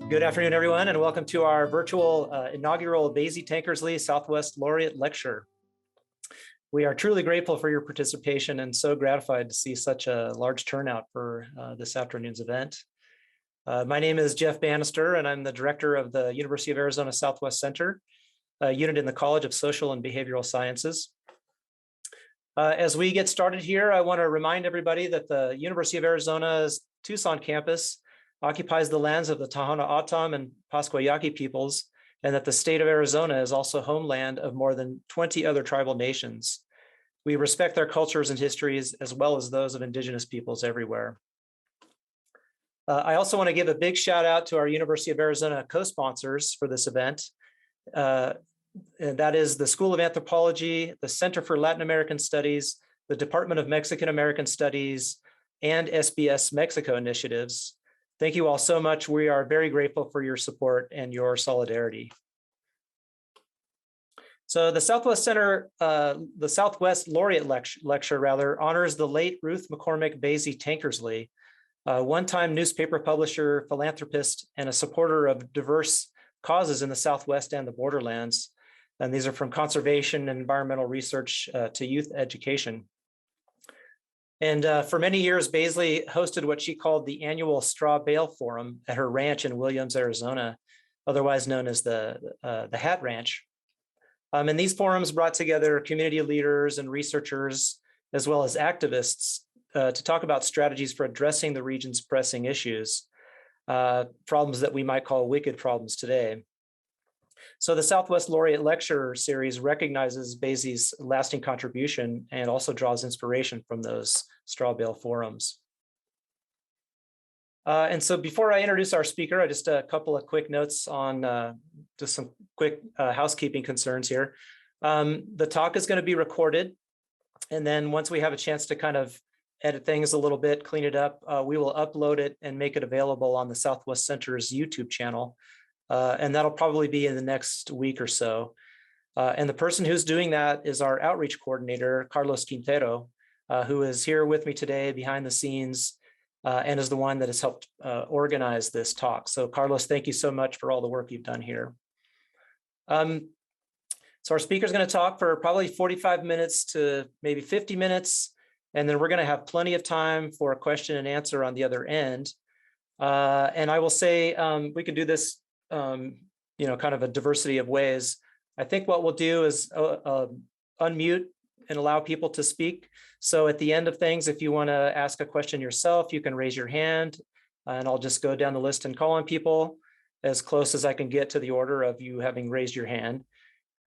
Good afternoon, everyone, and welcome to our virtual inaugural Bazy Tankersley Southwest Laureate Lecture. We are truly grateful for your participation and so gratified to see such a large turnout for this afternoon's event. My name is Jeff Bannister, and I'm the director of the University of Arizona Southwest Center, a unit in the College of Social and Behavioral Sciences. As we get started here, I want to remind everybody that the University of Arizona's Tucson campus occupies the lands of the Tohono O'odham and Pascua Yaqui peoples, and that the state of Arizona is also homeland of more than 20 other tribal nations. We respect their cultures and histories, as well as those of indigenous peoples everywhere. I also want to give a big shout out to our University of Arizona co-sponsors for this event. And that is the School of Anthropology, the Center for Latin American Studies, the Department of Mexican American Studies, and SBS Mexico initiatives. Thank you all so much. We are very grateful for your support and your solidarity. So the Southwest Center, the Southwest Laureate Lecture honors the late Ruth McCormick Bazy Tankersley, a one-time newspaper publisher, philanthropist, and a supporter of diverse causes in the Southwest and the Borderlands. And these are from conservation and environmental research to youth education. And for many years, Bazy hosted what she called the annual Straw Bale Forum at her ranch in Williams, Arizona, otherwise known as the Hat Ranch. And these forums brought together community leaders and researchers, as well as activists, to talk about strategies for addressing the region's pressing issues, problems that we might call wicked problems today. So the Southwest Laureate Lecture Series recognizes Bazy's lasting contribution and also draws inspiration from those straw bale forums. And so before I introduce our speaker, just a couple of quick notes on just some quick housekeeping concerns here. The talk is going to be recorded. And then once we have a chance to kind of edit things a little bit, clean it up, we will upload it and make it available on the Southwest Center's YouTube channel. And that'll probably be in the next week or so. And the person who's doing that is our outreach coordinator, Carlos Quintero, who is here with me today behind the scenes and is the one that has helped organize this talk. So Carlos, thank you so much for all the work you've done here. So our speaker is going to talk for probably 45 minutes to maybe 50 minutes. And then we're going to have plenty of time for a question and answer on the other end. And I will say we can do this kind of a diversity of ways. I think what we'll do is unmute and allow people to speak. So at the end of things, if you want to ask a question yourself, you can raise your hand and I'll just go down the list and call on people as close as I can get to the order of you having raised your hand.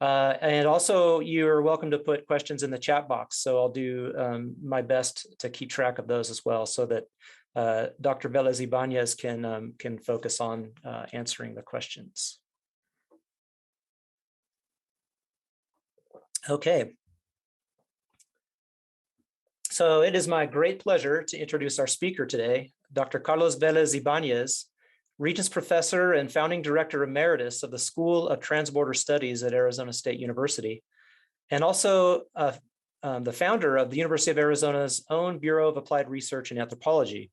And also you're welcome to put questions in the chat box. So I'll do my best to keep track of those as well so that Dr. Vélez-Ibáñez can focus on answering the questions. Okay. So it is my great pleasure to introduce our speaker today, Dr. Carlos Vélez-Ibáñez, Regents Professor and Founding Director Emeritus of the School of Transborder Studies at Arizona State University, and also the founder of the University of Arizona's own Bureau of Applied Research in Anthropology,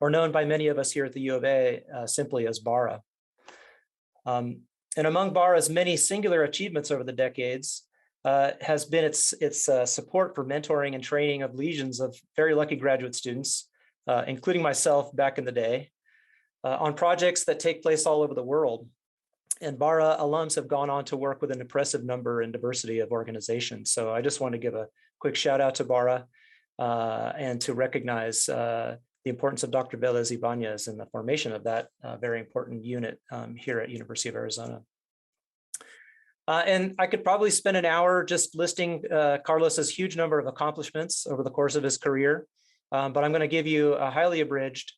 or known by many of us here at the U of A simply as BARA. And among BARA's many singular achievements over the decades has been its support for mentoring and training of legions of very lucky graduate students, including myself back in the day, on projects that take place all over the world. And BARA alums have gone on to work with an impressive number and diversity of organizations. So I just want to give a quick shout out to BARA and to recognize the importance of Dr. Vélez-Ibáñez in the formation of that very important unit here at University of Arizona. And I could probably spend an hour just listing Carlos's huge number of accomplishments over the course of his career, but I'm going to give you a highly abridged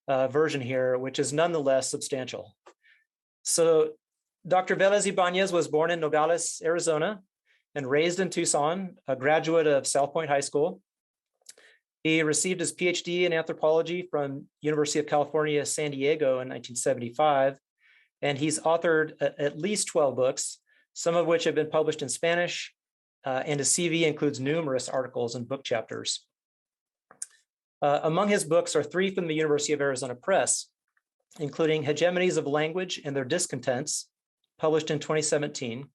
version here, which is nonetheless substantial. So Dr. Vélez-Ibáñez was born in Nogales, Arizona, and raised in Tucson, a graduate of South Point High School. He received his Ph.D. in anthropology from University of California, San Diego in 1975, and he's authored at least 12 books, some of which have been published in Spanish, and his CV includes numerous articles and book chapters. Among his books are 3 from the University of Arizona Press, including Hegemonies of Language and Their Discontents, published in 2017.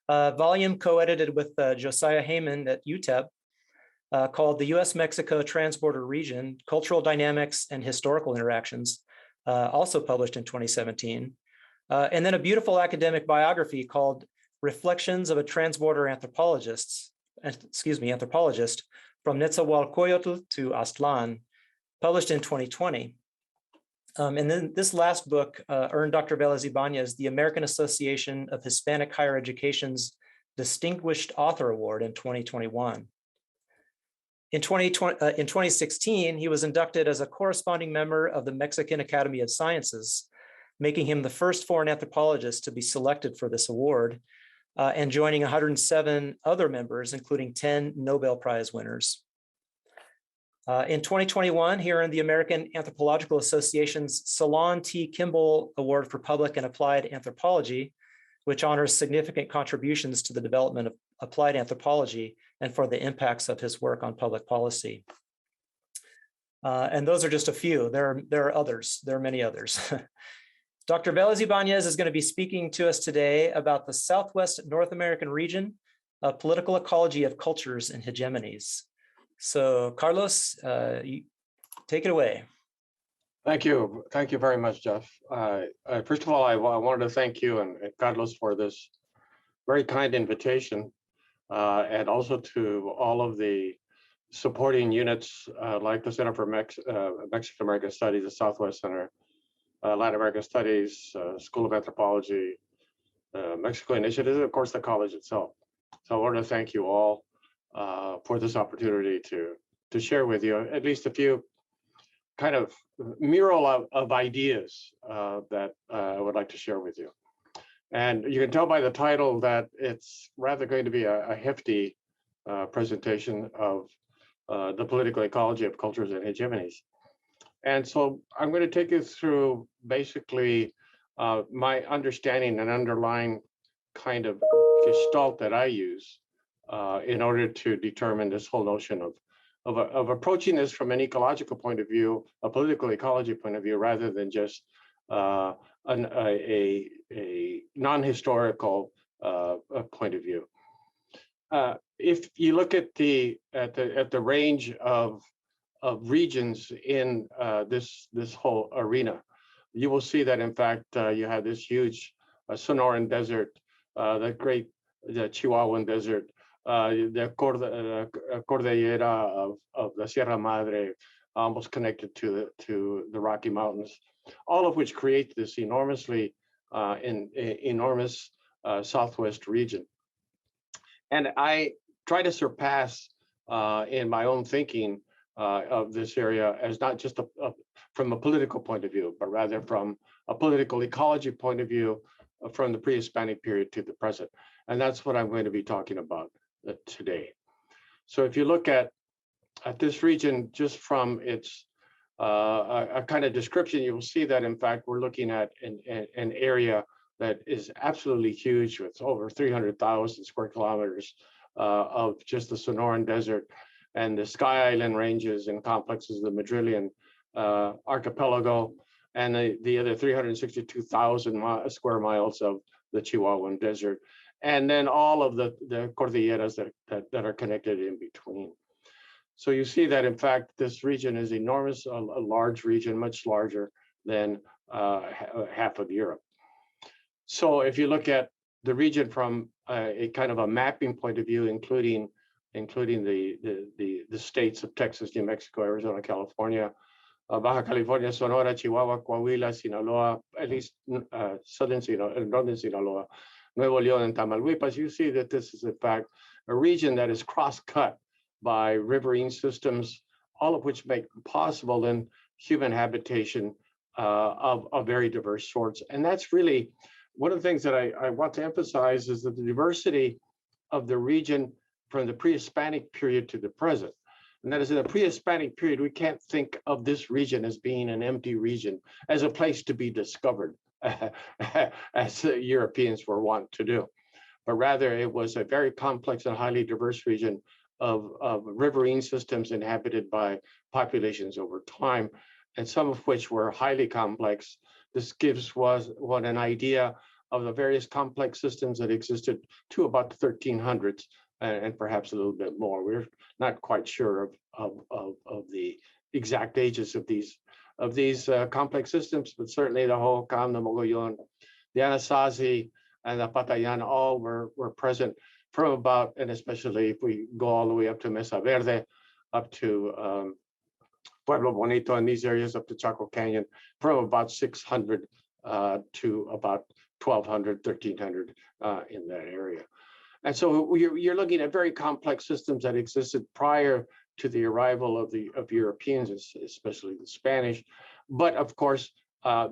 A volume co-edited with Josiah Heyman at UTEP called The U.S.-Mexico Transborder Region, Cultural Dynamics and Historical Interactions, also published in 2017. And then a beautiful academic biography called Reflections of a Transborder Anthropologist from Netzahualcoyotl to Aztlan, published in 2020. And then this last book earned Dr. Vélez-Ibáñez the American Association of Hispanic Higher Education's Distinguished Author Award in 2021. In 2016, he was inducted as a corresponding member of the Mexican Academy of Sciences, making him the first foreign anthropologist to be selected for this award, and joining 107 other members, including 10 Nobel Prize winners. In 2021, he earned the American Anthropological Association's Solon T. Kimball Award for Public and Applied Anthropology, which honors significant contributions to the development of applied anthropology and for the impacts of his work on public policy. And those are just a few. There are others. There are many others. Dr. Vélez-Ibáñez is going to be speaking to us today about the Southwest North American region, a political ecology of cultures and hegemonies. So, Carlos, take it away. Thank you. Thank you very much, Jeff. First of all, I wanted to thank you and Carlos for this very kind invitation, and also to all of the supporting units like the Center for Mexican American Studies, the Southwest Center, Latin American Studies, School of Anthropology, Mexico Initiative, and of course the college itself. So I want to thank you all for this opportunity to share with you at least a few kind of mural of ideas that I would like to share with you. And you can tell by the title that it's rather going to be a hefty presentation of the political ecology of cultures and hegemonies. And so I'm going to take you through basically my understanding and underlying kind of gestalt that I use in order to determine this whole notion of approaching this from an ecological point of view, a political ecology point of view, rather than just a non-historical point of view. If you look at the range of regions in this whole arena, you will see that in fact you have this huge Sonoran Desert, the Chihuahuan Desert, the Cordillera of the Sierra Madre, almost connected to the Rocky Mountains, all of which create this enormous Southwest region. And I try to surpass in my own thinking of this area as not just from a political point of view, but rather from a political ecology point of view from the pre-Hispanic period to the present. And that's what I'm going to be talking about today. So if you look at this region just from its a kind of description, you will see that in fact we're looking at an area that is absolutely huge, with over 300,000 square kilometers of just the Sonoran Desert and the Sky Island ranges and complexes, the Madrillian archipelago, and the other 362,000 square miles of the Chihuahuan Desert, and then all of the Cordilleras that are connected in between. So you see that in fact this region is enormous, a large region, much larger than half of Europe. So if you look at the region from a kind of a mapping point of view, including the states of Texas, New Mexico, Arizona, California, Baja California, Sonora, Chihuahua, Coahuila, Sinaloa, at least southern Sinaloa, northern Sinaloa, Nuevo León, and Tamaulipas, you see that this is in fact a region that is cross-cut by riverine systems, all of which make possible then human habitation of very diverse sorts. And that's really one of the things that I want to emphasize, is that the diversity of the region from the pre-Hispanic period to the present. And that is, in the pre-Hispanic period, we can't think of this region as being an empty region, as a place to be discovered, as the Europeans were wont to do. But rather, it was a very complex and highly diverse region of riverine systems inhabited by populations over time, and some of which were highly complex. This gives one an idea of the various complex systems that existed to about the 1300s, and perhaps a little bit more. We're not quite sure of the exact ages of these complex systems, but certainly the Hohokam, the Mogollon, the Anasazi, and the Patayan all were present from about, and especially if we go all the way up to Mesa Verde, up to Pueblo Bonito and these areas up to Chaco Canyon, from about 600 to about 1200, 1300 in that area. And so you're looking at very complex systems that existed prior to the arrival of Europeans, especially the Spanish. But of course,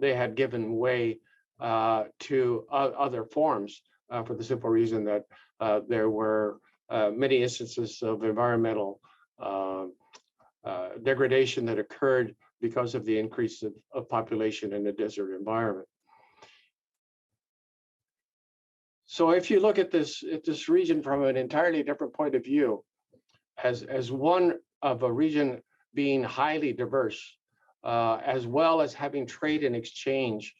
they had given way to other forms for the simple reason that there were many instances of environmental degradation that occurred because of the increase of population in the desert environment. So if you look at this region from an entirely different point of view, as one of a region being highly diverse, as well as having trade and exchange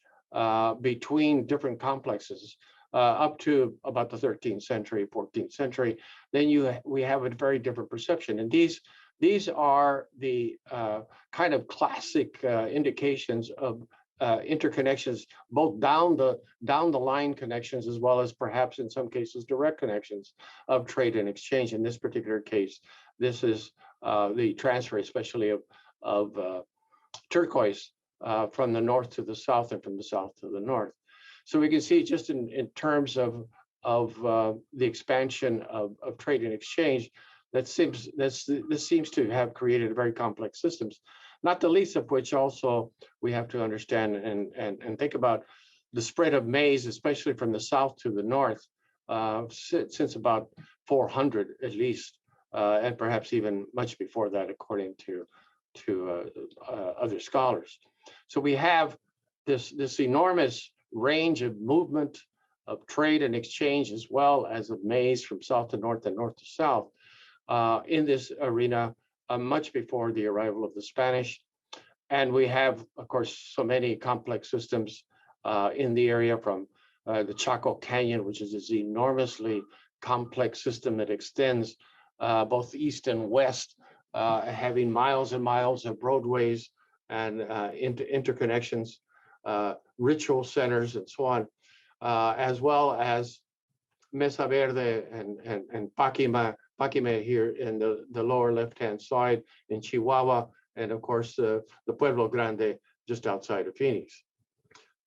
between different complexes up to about the 13th century, 14th century, then we have a very different perception. And these are the kind of classic indications of interconnections, both down the line connections, as well as perhaps in some cases direct connections of trade and exchange. In this particular case, this is the transfer, especially of turquoise from the north to the south and from the south to the north. So we can see just in terms of the expansion of trade and exchange, this seems to have created very complex systems, not the least of which also we have to understand and think about the spread of maize, especially from the south to the north, since about 400 at least, and perhaps even much before that, according to other scholars. So we have this enormous range of movement of trade and exchange, as well as of maize from south to north and north to south in this arena much before the arrival of the Spanish. And we have, of course, so many complex systems in the area from the Chaco Canyon, which is this enormously complex system that extends both east and west, having miles and miles of roadways and interconnections, ritual centers, and so on, as well as Mesa Verde and Paquime here in the lower left-hand side in Chihuahua, and of course the Pueblo Grande just outside of Phoenix,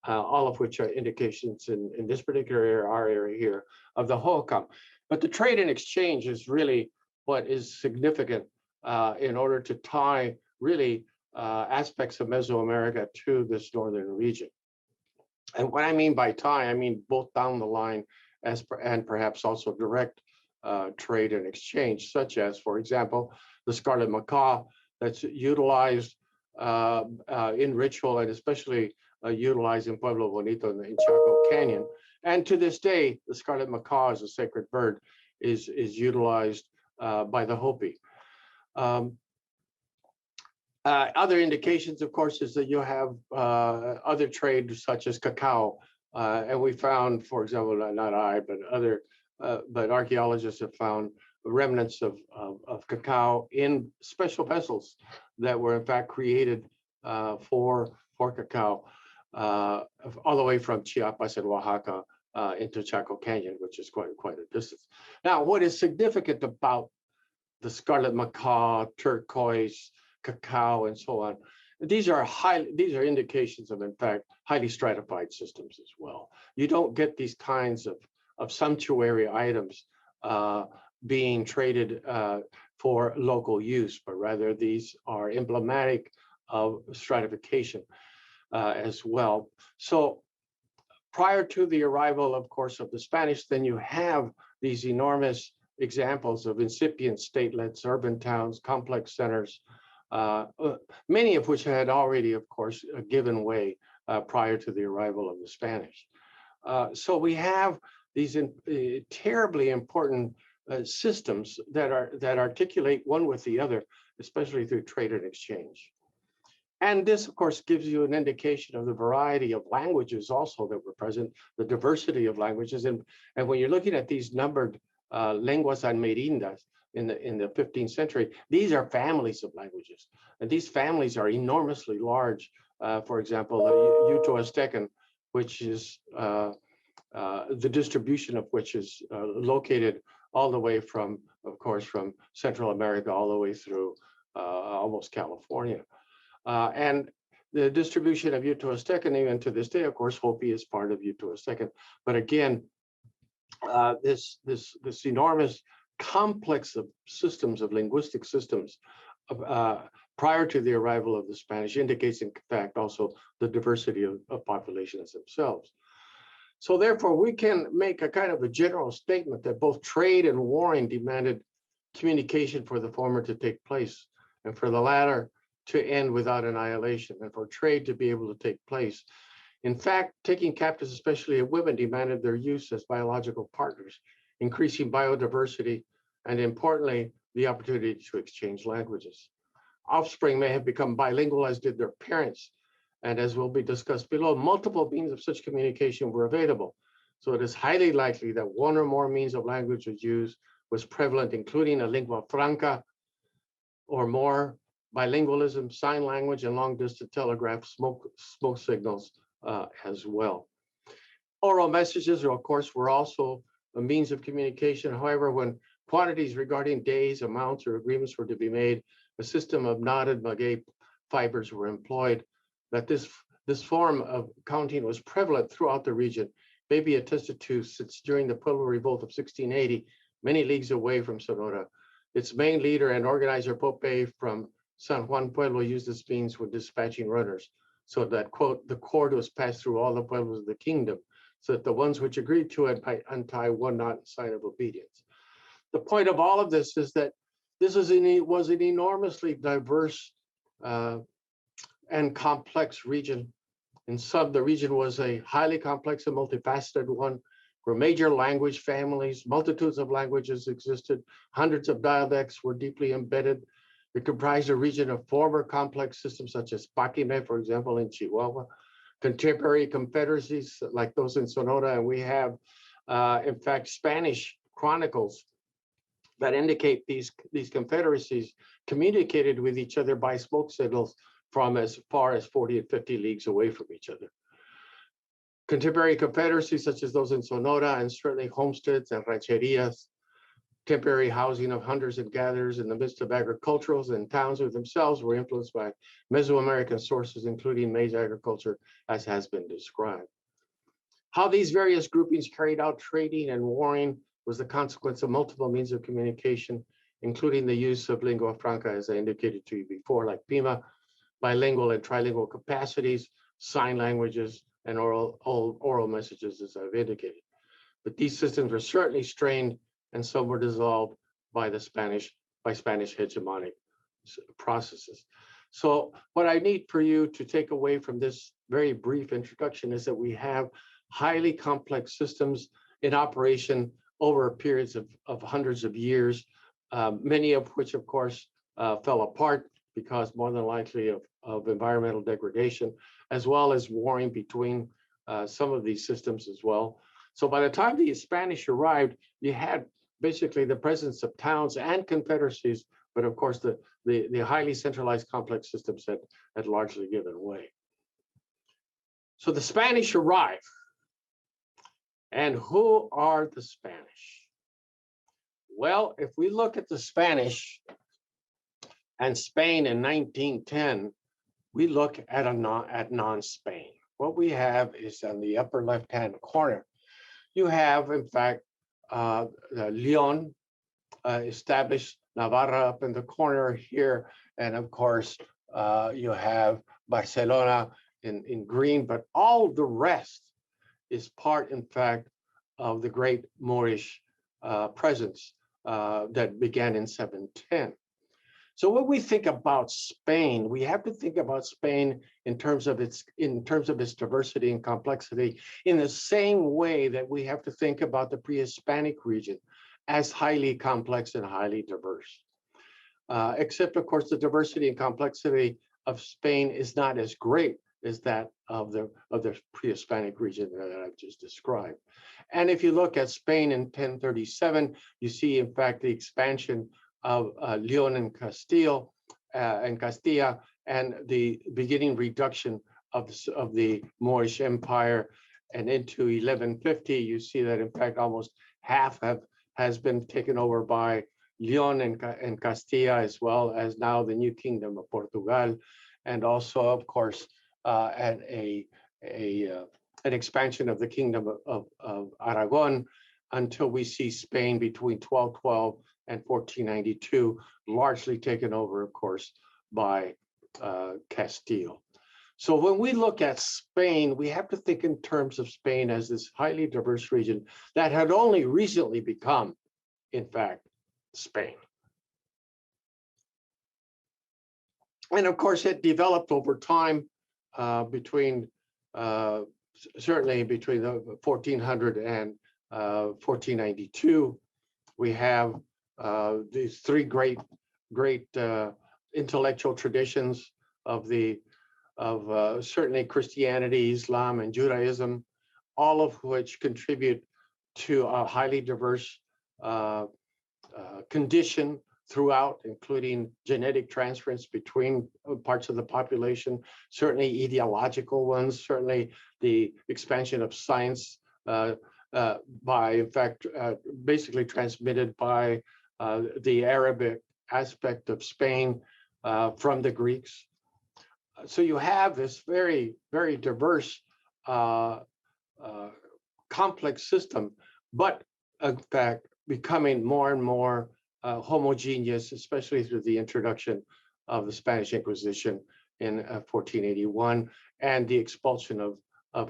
all of which are indications in this particular area, our area here, of the Hohokam. But the trade and exchange is really what is significant in order to tie really aspects of Mesoamerica to this northern region. And what I mean by tie, I mean both down the line and perhaps also direct trade and exchange, such as, for example, the scarlet macaw that's utilized in ritual and especially utilized in Pueblo Bonito in Chaco Canyon. And to this day, the scarlet macaw as a sacred bird is utilized by the Hopi. Other indications, of course, is that you have other trade such as cacao. And we found, for example, not I, but archaeologists have found remnants of cacao in special vessels that were in fact created for cacao, all the way from Chiapas and Oaxaca into Chaco Canyon, which is quite a distance. Now, what is significant about the scarlet macaw, turquoise, cacao, and so on, these are indications of, in fact, highly stratified systems as well. You don't get these kinds of sumptuary items being traded for local use, but rather these are emblematic of stratification as well. So prior to the arrival, of course, of the Spanish, then you have these enormous examples of incipient statelets, urban towns, complex centers, many of which had already, of course, given way prior to the arrival of the Spanish. So we have these terribly important systems that articulate one with the other, especially through trade and exchange. And this, of course, gives you an indication of the variety of languages also that were present, the diversity of languages. And when you're looking at these numbered lenguas amerindias in the 15th century, these are families of languages. And these families are enormously large. For example, the Uto-Aztecan, which is the distribution of which is located all the way from, of course, from Central America all the way through almost California. And the distribution of Uto-Aztecan, even to this day, of course, Hopi is part of Uto-Aztecan. But again, this enormous complex of systems, of linguistic systems, prior to the arrival of the Spanish indicates, in fact, also the diversity of populations themselves. So therefore, we can make a kind of a general statement that both trade and warring demanded communication for the former to take place, and for the latter to end without annihilation, and for trade to be able to take place. In fact, taking captives, especially of women, demanded their use as biological partners, increasing biodiversity, and importantly, the opportunity to exchange languages. Offspring may have become bilingual, as did their parents, and as will be discussed below, multiple means of such communication were available. So it is highly likely that one or more means of language was prevalent, including a lingua franca or more, bilingualism, sign language, and long-distance telegraph, smoke signals as well. Oral messages, of course, were also a means of communication. However, when quantities regarding days, amounts, or agreements were to be made, a system of knotted maguey fibers were employed. That this form of counting was prevalent throughout the region may be attested to since during the Pueblo Revolt of 1680, many leagues away from Sonora. Its main leader and organizer, Pope from San Juan Pueblo, used this means when dispatching runners, so that, quote, the cord was passed through all the pueblos of the kingdom, so that the ones which agreed to it might untie one knot in sign of obedience. The point of all of this is that this was an enormously diverse and complex region. In some, the region was a highly complex and multifaceted one, where major language families, multitudes of languages existed, hundreds of dialects were deeply embedded. It comprised a region of former complex systems such as Paquime, for example, in Chihuahua, contemporary confederacies like those in Sonora, and we have, in fact, Spanish chronicles that indicate these confederacies communicated with each other by smoke signals from as far as 40 and 50 leagues away from each other. Contemporary confederacies such as those in Sonora, and certainly homesteads and rancherias, temporary housing of hunters and gatherers in the midst of agriculturals and towns with themselves, were influenced by Mesoamerican sources, including maize agriculture, as has been described. How these various groupings carried out trading and warring was the consequence of multiple means of communication, including the use of lingua franca, as I indicated to you before, like Pima, bilingual and trilingual capacities, sign languages, and oral messages, as I've indicated. But these systems were certainly strained, and some were dissolved by Spanish hegemonic processes. So what I need for you to take away from this very brief introduction is that we have highly complex systems in operation over periods of hundreds of years, many of which, of course, fell apart because more than likely of environmental degradation, as well as warring between some of these systems as well. So by the time the Spanish arrived, you had basically the presence of towns and confederacies, but of course the highly centralized complex systems had largely given way. So the Spanish arrive. And who are the Spanish? Well, if we look at the Spanish and Spain in 1910, we look at non-Spain. What we have is on the upper left-hand corner, you have, in fact, Leon established, Navarra up in the corner here, and of course, you have Barcelona in green, but all the rest is part, in fact, of the great Moorish presence that began in 710. So when we think about Spain, we have to think about Spain in terms of its diversity and complexity, in the same way that we have to think about the Prehispanic region as highly complex and highly diverse. Except, of course, the diversity and complexity of Spain is not as great as that of the pre-Hispanic region that I've just described. And if you look at Spain in 1037, you see, in fact, the expansion of Leon and Castilla, and the beginning reduction of the Moorish Empire. And into 1150, you see that, in fact, almost half has been taken over by Leon and Castilla, as well as now the new kingdom of Portugal, and also, of course, an expansion of the kingdom of Aragon, until we see Spain between 1212 and 1492, largely taken over, of course, by Castile. So when we look at Spain, we have to think in terms of Spain as this highly diverse region that had only recently become, in fact, Spain. And of course, it developed over time certainly between the 1400 and 1492. We have these three great intellectual traditions of certainly Christianity, Islam, and Judaism, all of which contribute to a highly diverse condition throughout, including genetic transference between parts of the population, certainly ideological ones, certainly the expansion of science basically transmitted by the Arabic aspect of Spain from the Greeks. So you have this very, very diverse, complex system, but in fact, becoming more and more homogeneous, especially through the introduction of the Spanish Inquisition in 1481 and the expulsion of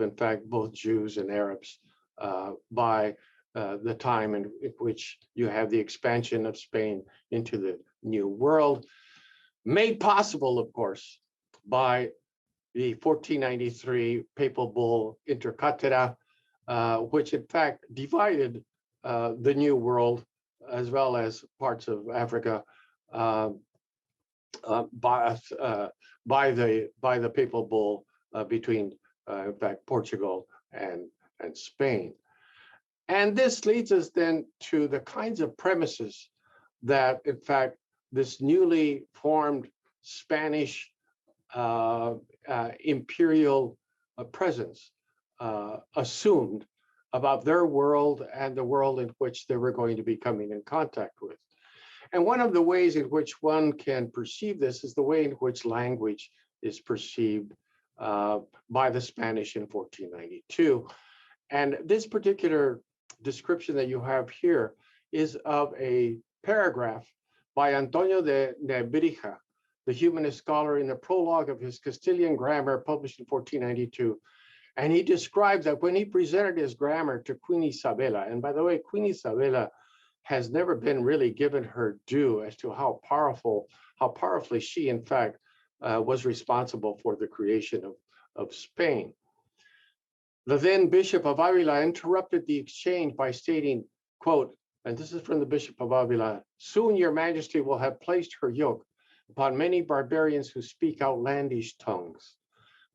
in fact, both Jews and Arabs by the time in which you have the expansion of Spain into the New World, made possible, of course, by the 1493 papal bull Inter Caetera, which in fact divided the New World as well as parts of Africa by the papal bull between, in fact, Portugal and Spain. And this leads us then to the kinds of premises that, in fact, this newly formed Spanish imperial presence assumed about their world and the world in which they were going to be coming in contact with. And one of the ways in which one can perceive this is the way in which language is perceived by the Spanish in 1492. And this particular description that you have here is of a paragraph by Antonio de Nebrija, the humanist scholar, in the prologue of his Castilian grammar published in 1492. And he describes that when he presented his grammar to Queen Isabella, and by the way, Queen Isabella has never been really given her due as to how powerfully she, in fact, was responsible for the creation of Spain. The then Bishop of Avila interrupted the exchange by stating, quote, and this is from the Bishop of Avila, "Soon your majesty will have placed her yoke upon many barbarians who speak outlandish tongues.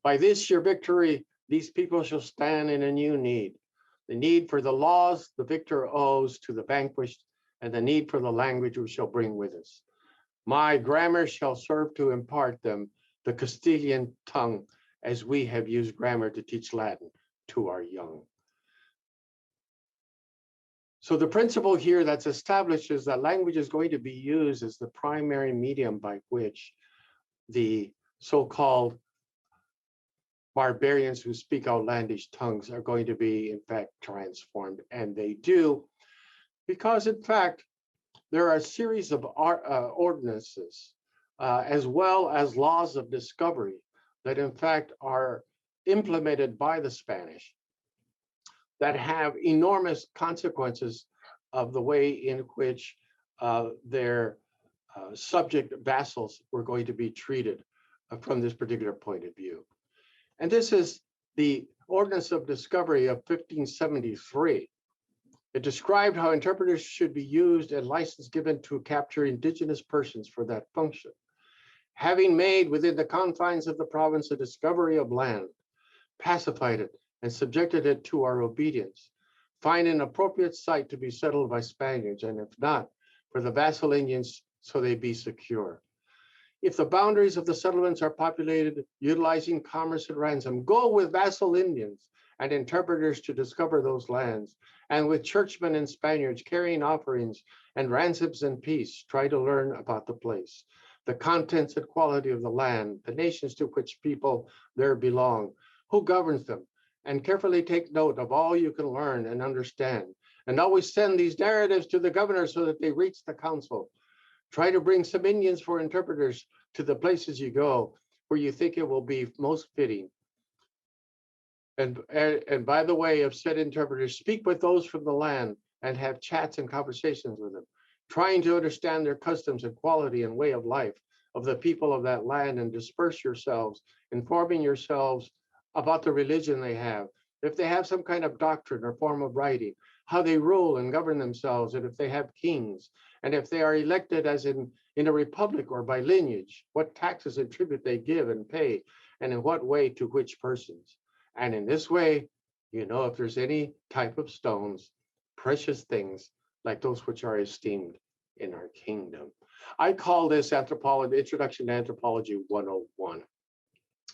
By this your victory, these people shall stand in a new need. The need for the laws the victor owes to the vanquished, and the need for the language we shall bring with us. My grammar shall serve to impart them the Castilian tongue, as we have used grammar to teach Latin to our young." So the principle here that's established is that language is going to be used as the primary medium by which the so-called barbarians who speak outlandish tongues are going to be, in fact, transformed. And they do, because, in fact, there are a series of ordinances, as well as laws of discovery that, in fact, are implemented by the Spanish that have enormous consequences of the way in which their subject vassals were going to be treated from this particular point of view. And this is the Ordinance of Discovery of 1573. It described how interpreters should be used and license given to capture indigenous persons for that function. having made within the confines of the province a discovery of land, pacified it, and subjected it to our obedience, find an appropriate site to be settled by Spaniards, and if not, for the vassal Indians, so they be secure. If the boundaries of the settlements are populated, utilizing commerce and ransom, go with vassal Indians and interpreters to discover those lands, and with churchmen and Spaniards carrying offerings and ransoms and peace, try to learn about the place, the contents and quality of the land, the nations to which people there belong, who governs them, and carefully take note of all you can learn and understand. And always send these narratives to the governor so that they reach the council. Try to bring some Indians for interpreters to the places you go where you think it will be most fitting. And by the way of said interpreters, speak with those from the land and have chats and conversations with them, trying to understand their customs and quality and way of life of the people of that land, and disperse yourselves, informing yourselves about the religion they have, if they have some kind of doctrine or form of writing, how they rule and govern themselves, and if they have kings, and if they are elected as in a republic or by lineage, what taxes and tribute they give and pay, and in what way to which persons. And in this way, you know if there's any type of stones, precious things, like those which are esteemed in our kingdom. I call this anthropology, Introduction to Anthropology 101,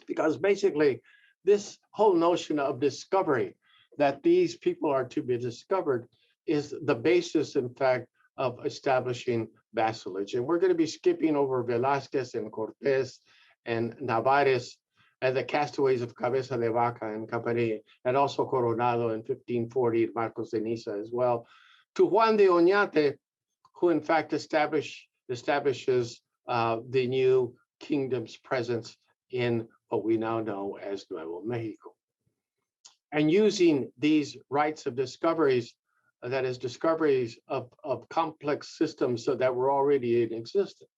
because basically this whole notion of discovery, that these people are to be discovered, is the basis, in fact, of establishing vassalage. And we're going to be skipping over Velázquez and Cortés and Narváez and the castaways of Cabeza de Vaca and company, and also Coronado in 1540, Marcos de Niza as well, to Juan de Onate, who in fact establishes the new kingdom's presence in what we now know as Nuevo Mexico. And using these rights of discoveries, that is discoveries of complex systems so that were already in existence.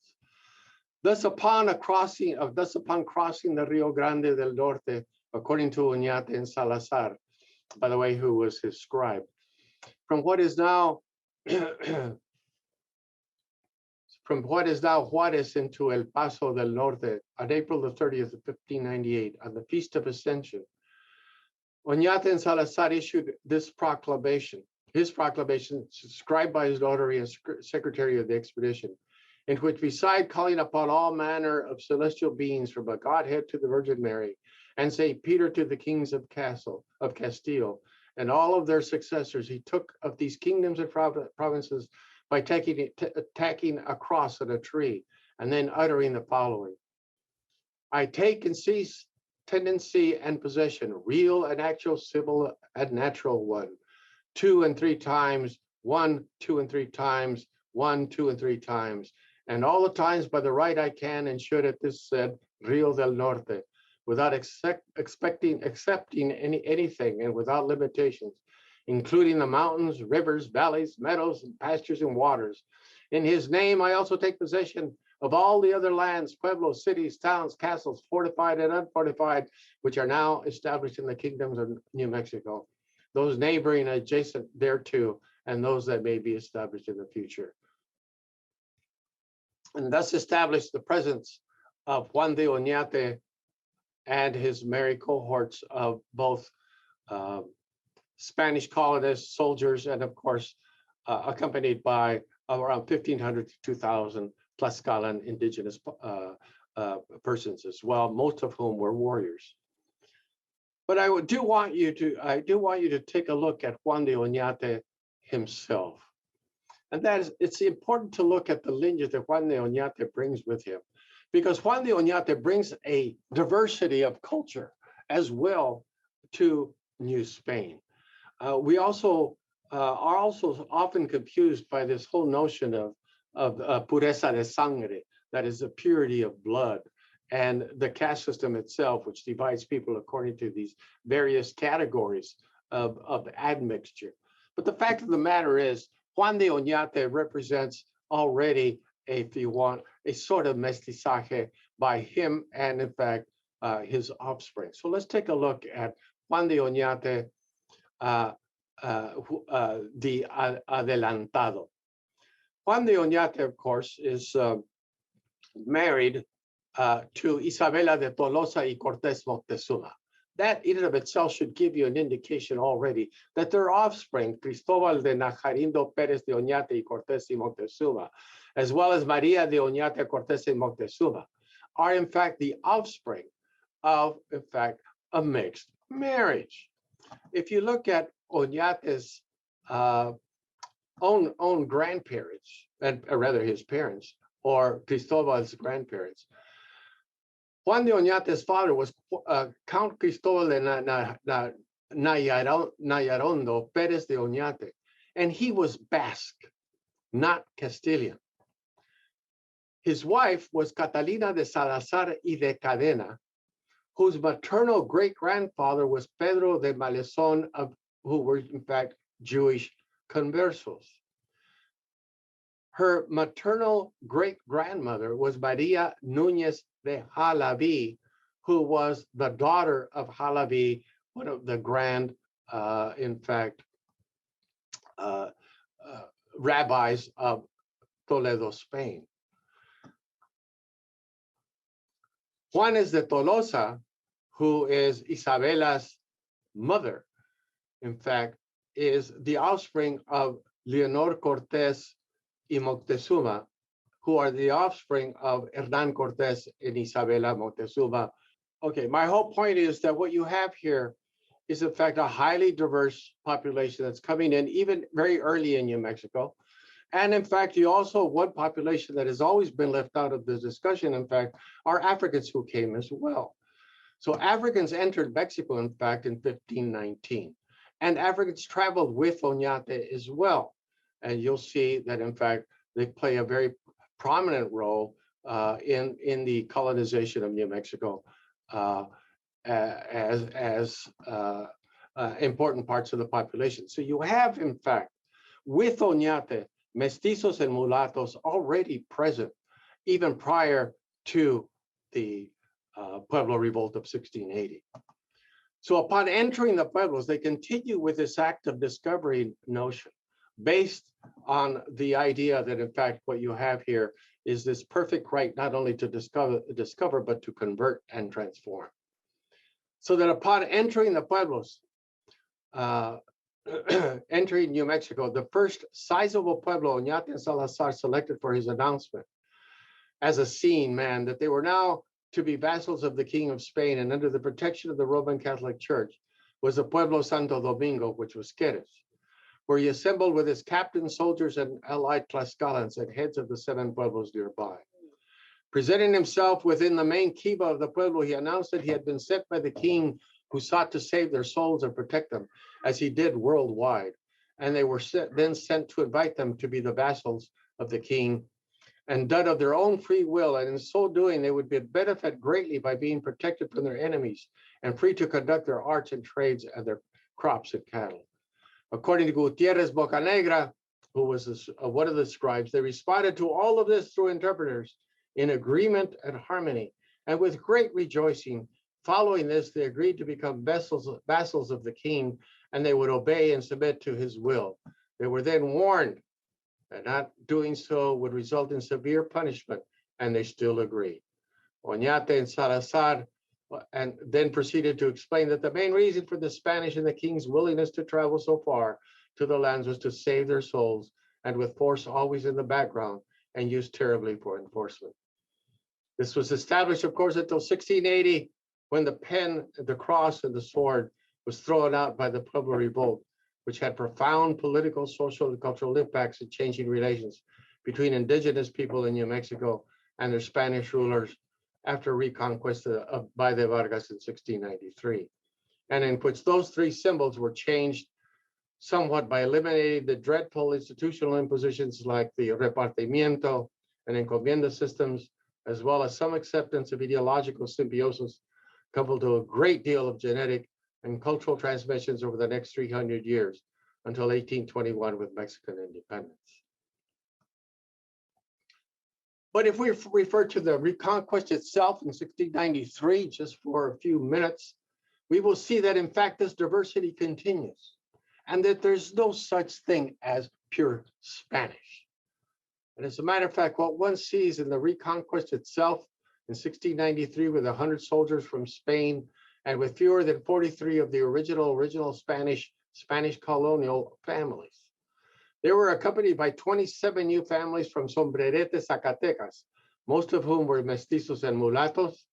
Thus upon crossing the Rio Grande del Norte, according to Oñate and Salazar, by the way, who was his scribe, from what is now Juárez into El Paso del Norte on April the 30th of 1598, on the Feast of Ascension, Oñate and Salazar issued this proclamation, his proclamation, subscribed by his notary and secretary of the expedition, in which, beside calling upon all manner of celestial beings from the Godhead to the Virgin Mary, and St. Peter to the kings of Castile, and all of their successors, he took of these kingdoms and provinces by tacking a cross on a tree, and then uttering the following: I take and seize tendency and possession, real and actual, civil and natural one, 2 and 3 times, 1, 2 and 3 times, 1, 2 and 3 times, and all the times by the right I can and should at this said Rio del Norte, without accepting anything and without limitations, including the mountains, rivers, valleys, meadows, and pastures and waters. In his name, I also take possession of all the other lands, pueblos, cities, towns, castles, fortified and unfortified, which are now established in the kingdoms of New Mexico, those neighboring adjacent thereto, and those that may be established in the future. And thus established the presence of Juan de Onate and his merry cohorts of both Spanish colonists, soldiers, and of course, accompanied by around 1,500 to 2,000 Tlaxcalan indigenous persons as well, most of whom were warriors. But I do want you to take a look at Juan de Onate himself. And that is, it's important to look at the lineage that Juan de Onate brings with him, because Juan de Onate brings a diversity of culture as well to New Spain. We also are also often confused by this whole notion of pureza de sangre, that is the purity of blood, and the caste system itself, which divides people according to these various categories of admixture. But the fact of the matter is, Juan de Onate represents already, if you want, a sort of mestizaje by him and, in fact, his offspring. So let's take a look at Juan de Onate, the adelantado. Juan de Onate, of course, is married to Isabela de Tolosa y Cortés Moctezuma. That in and of itself should give you an indication already that their offspring, Cristóbal de Najarindo Pérez de Oñate y Cortés y Moctezuma, as well as María de Oñate, Cortés y Moctezuma, are in fact the offspring of, in fact, a mixed marriage. If you look at Oñate's own grandparents, and rather his parents, or Cristóbal's grandparents, Juan de Oñate's father was Count Cristóbal de Nayarondo Pérez de Oñate, and he was Basque, not Castilian. His wife was Catalina de Salazar y de Cadena, whose maternal great-grandfather was Pedro de Malezón, who were in fact Jewish conversos. Her maternal great-grandmother was María Núñez de Jalaví, who was the daughter of Jalaví, one of the grand, in fact, rabbis of Toledo, Spain. Juanes de Tolosa, who is Isabela's mother, in fact, is the offspring of Leonor Cortés y Moctezuma, who are the offspring of Hernán Cortés and Isabela Moctezuma. Okay, my whole point is that what you have here is in fact a highly diverse population that's coming in even very early in New Mexico. And in fact, you also, one population that has always been left out of the discussion, in fact, are Africans who came as well. So Africans entered Mexico, in fact, in 1519. And Africans traveled with Oñate as well. And you'll see that, in fact, they play a very prominent role in the colonization of New Mexico as important parts of the population. So you have, in fact, with Oñate, mestizos and mulattoes already present, even prior to the Pueblo Revolt of 1680. So upon entering the Pueblos, they continue with this act of discovery notion, based on the idea that, in fact, what you have here is this perfect right not only to discover, but to convert and transform. So that upon entering the Pueblos, entering New Mexico, the first sizable Pueblo Oñate and Salazar selected for his announcement as a scene man that they were now to be vassals of the King of Spain and under the protection of the Roman Catholic Church was the Pueblo Santo Domingo, which was Queres, where he assembled with his captains, soldiers, and allied Tlaxcalans and heads of the 7 pueblos nearby. Presenting himself within the main kiva of the pueblo, he announced that he had been sent by the king who sought to save their souls and protect them, as he did worldwide. And they were then sent to invite them to be the vassals of the king, and done of their own free will. And in so doing, they would be benefit greatly by being protected from their enemies and free to conduct their arts and trades and their crops and cattle. According to Gutierrez Bocanegra, who was one of the scribes, they responded to all of this through interpreters in agreement and harmony, and with great rejoicing. Following this, they agreed to become vassals of the king, and they would obey and submit to his will. They were then warned that not doing so would result in severe punishment, and they still agreed. Oñate and Salazar and then proceeded to explain that the main reason for the Spanish and the king's willingness to travel so far to the lands was to save their souls, and with force always in the background and used terribly for enforcement. This was established, of course, until 1680, when the pen, the cross, and the sword was thrown out by the Pueblo Revolt, which had profound political, social, and cultural impacts in changing relations between indigenous people in New Mexico and their Spanish rulers after Reconquest by the Vargas in 1693, and in which those 3 symbols were changed somewhat by eliminating the dreadful institutional impositions like the repartimiento and encomienda systems, as well as some acceptance of ideological symbiosis, coupled to a great deal of genetic and cultural transmissions over the next 300 years until 1821 with Mexican independence. But if we refer to the Reconquest itself in 1693, just for a few minutes, we will see that in fact this diversity continues and that there's no such thing as pure Spanish. And as a matter of fact, what one sees in the Reconquest itself in 1693 with 100 soldiers from Spain and with fewer than 43 of the original Spanish colonial families. They were accompanied by 27 new families from Sombrerete, Zacatecas, most of whom were mestizos and mulattos.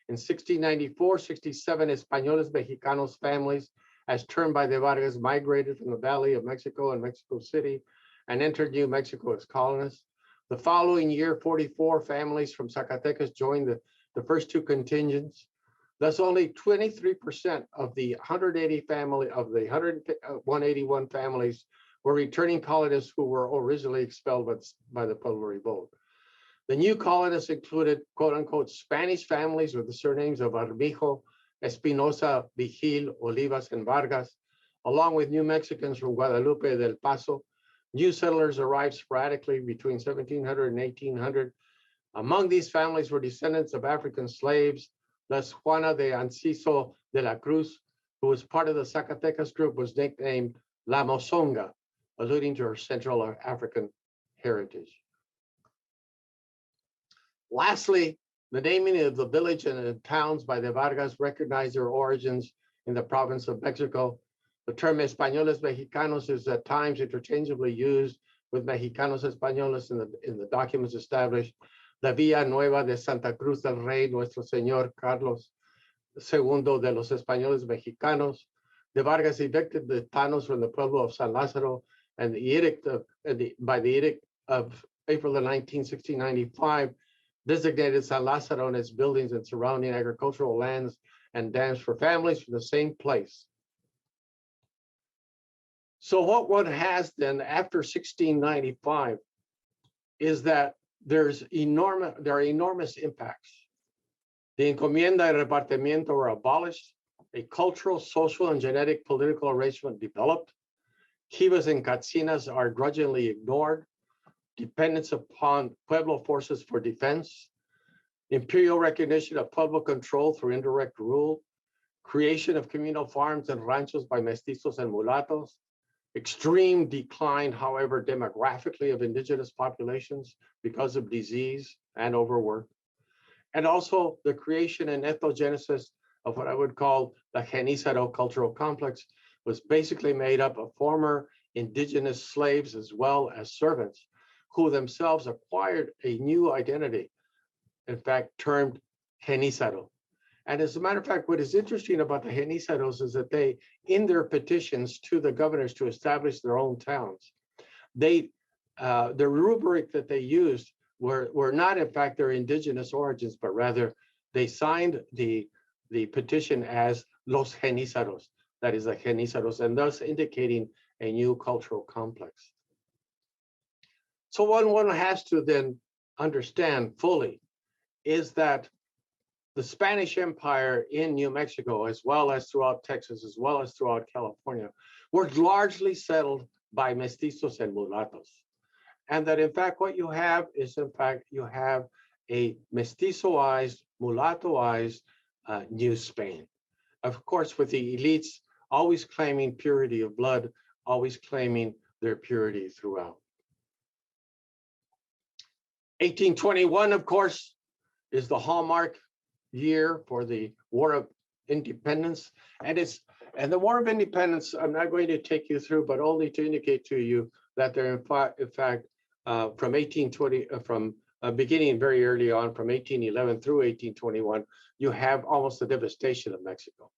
In 1694, 67 Españoles Mexicanos families, as termed by the Vargas, migrated from the Valley of Mexico and Mexico City and entered New Mexico as colonists. The following year, 44 families from Zacatecas joined the first two contingents. Thus, only 23% of the 181 families were returning colonists who were originally expelled by the Pueblo Revolt. The new colonists included, quote unquote, Spanish families with the surnames of Armijo, Espinosa, Vigil, Olivas, and Vargas, along with New Mexicans from Guadalupe del Paso. New settlers arrived sporadically between 1700 and 1800. Among these families were descendants of African slaves. Thus, Juana de Anciso de la Cruz, who was part of the Zacatecas group, was nicknamed La Mozonga, alluding to her Central African heritage. Lastly, the naming of the village and the towns by the Vargas recognized their origins in the province of Mexico. The term Españoles Mexicanos is at times interchangeably used with Mexicanos Españoles in the documents established. La Villa Nueva de Santa Cruz del Rey, Nuestro Señor Carlos II de los Españoles Mexicanos. De Vargas evicted the Tanos from the Pueblo of San Lázaro, and by the edict of April 19, 1695, designated San Lázaro and its buildings and surrounding agricultural lands and dams for families from the same place. So what one has then after 1695 is that there are enormous impacts. The encomienda y repartimiento were abolished. A cultural, social, and genetic political arrangement developed. Jivas and cacinas are grudgingly ignored. Dependence upon Pueblo forces for defense. Imperial recognition of Pueblo control through indirect rule. Creation of communal farms and ranchos by mestizos and mulattos. Extreme decline, however, demographically of indigenous populations because of disease and overwork. And also the creation and ethnogenesis of what I would call the Genízaro cultural complex was basically made up of former indigenous slaves as well as servants who themselves acquired a new identity, in fact, termed Genízaro. And as a matter of fact, what is interesting about the Genízaros is that they, in their petitions to the governors to establish their own towns, the rubric that they used were not, in fact, their indigenous origins, but rather they signed the petition as Los Genízaros, that is the Genízaros, and thus indicating a new cultural complex. So what one has to then understand fully is that the Spanish Empire in New Mexico, as well as throughout Texas, as well as throughout California, were largely settled by mestizos and mulattos. And that in fact, what you have is, in fact, you have a mestizoized, mulattoized New Spain. Of course, with the elites always claiming purity of blood, always claiming their purity throughout. 1821, of course, is the hallmark year for the War of Independence. And the War of Independence, I'm not going to take you through, but only to indicate to you that there, in fact, from 1820, from beginning very early on, from 1811 through 1821, you have almost the devastation of Mexico.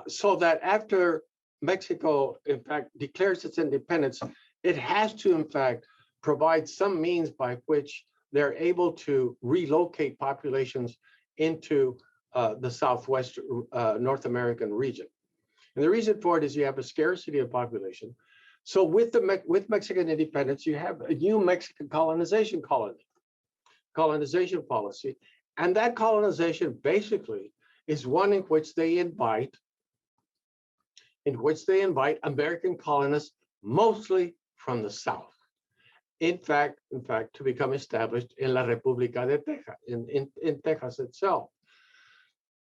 So that after Mexico, in fact, declares its independence, it has to, in fact, provide some means by which they're able to relocate populations into the Southwest North American region. And the reason for it is you have a scarcity of population. So with Mexican independence, you have a new Mexican colonization policy. And that colonization basically is one in which they invite American colonists, mostly from the South. In fact, to become established in La República de Texas, in Texas itself.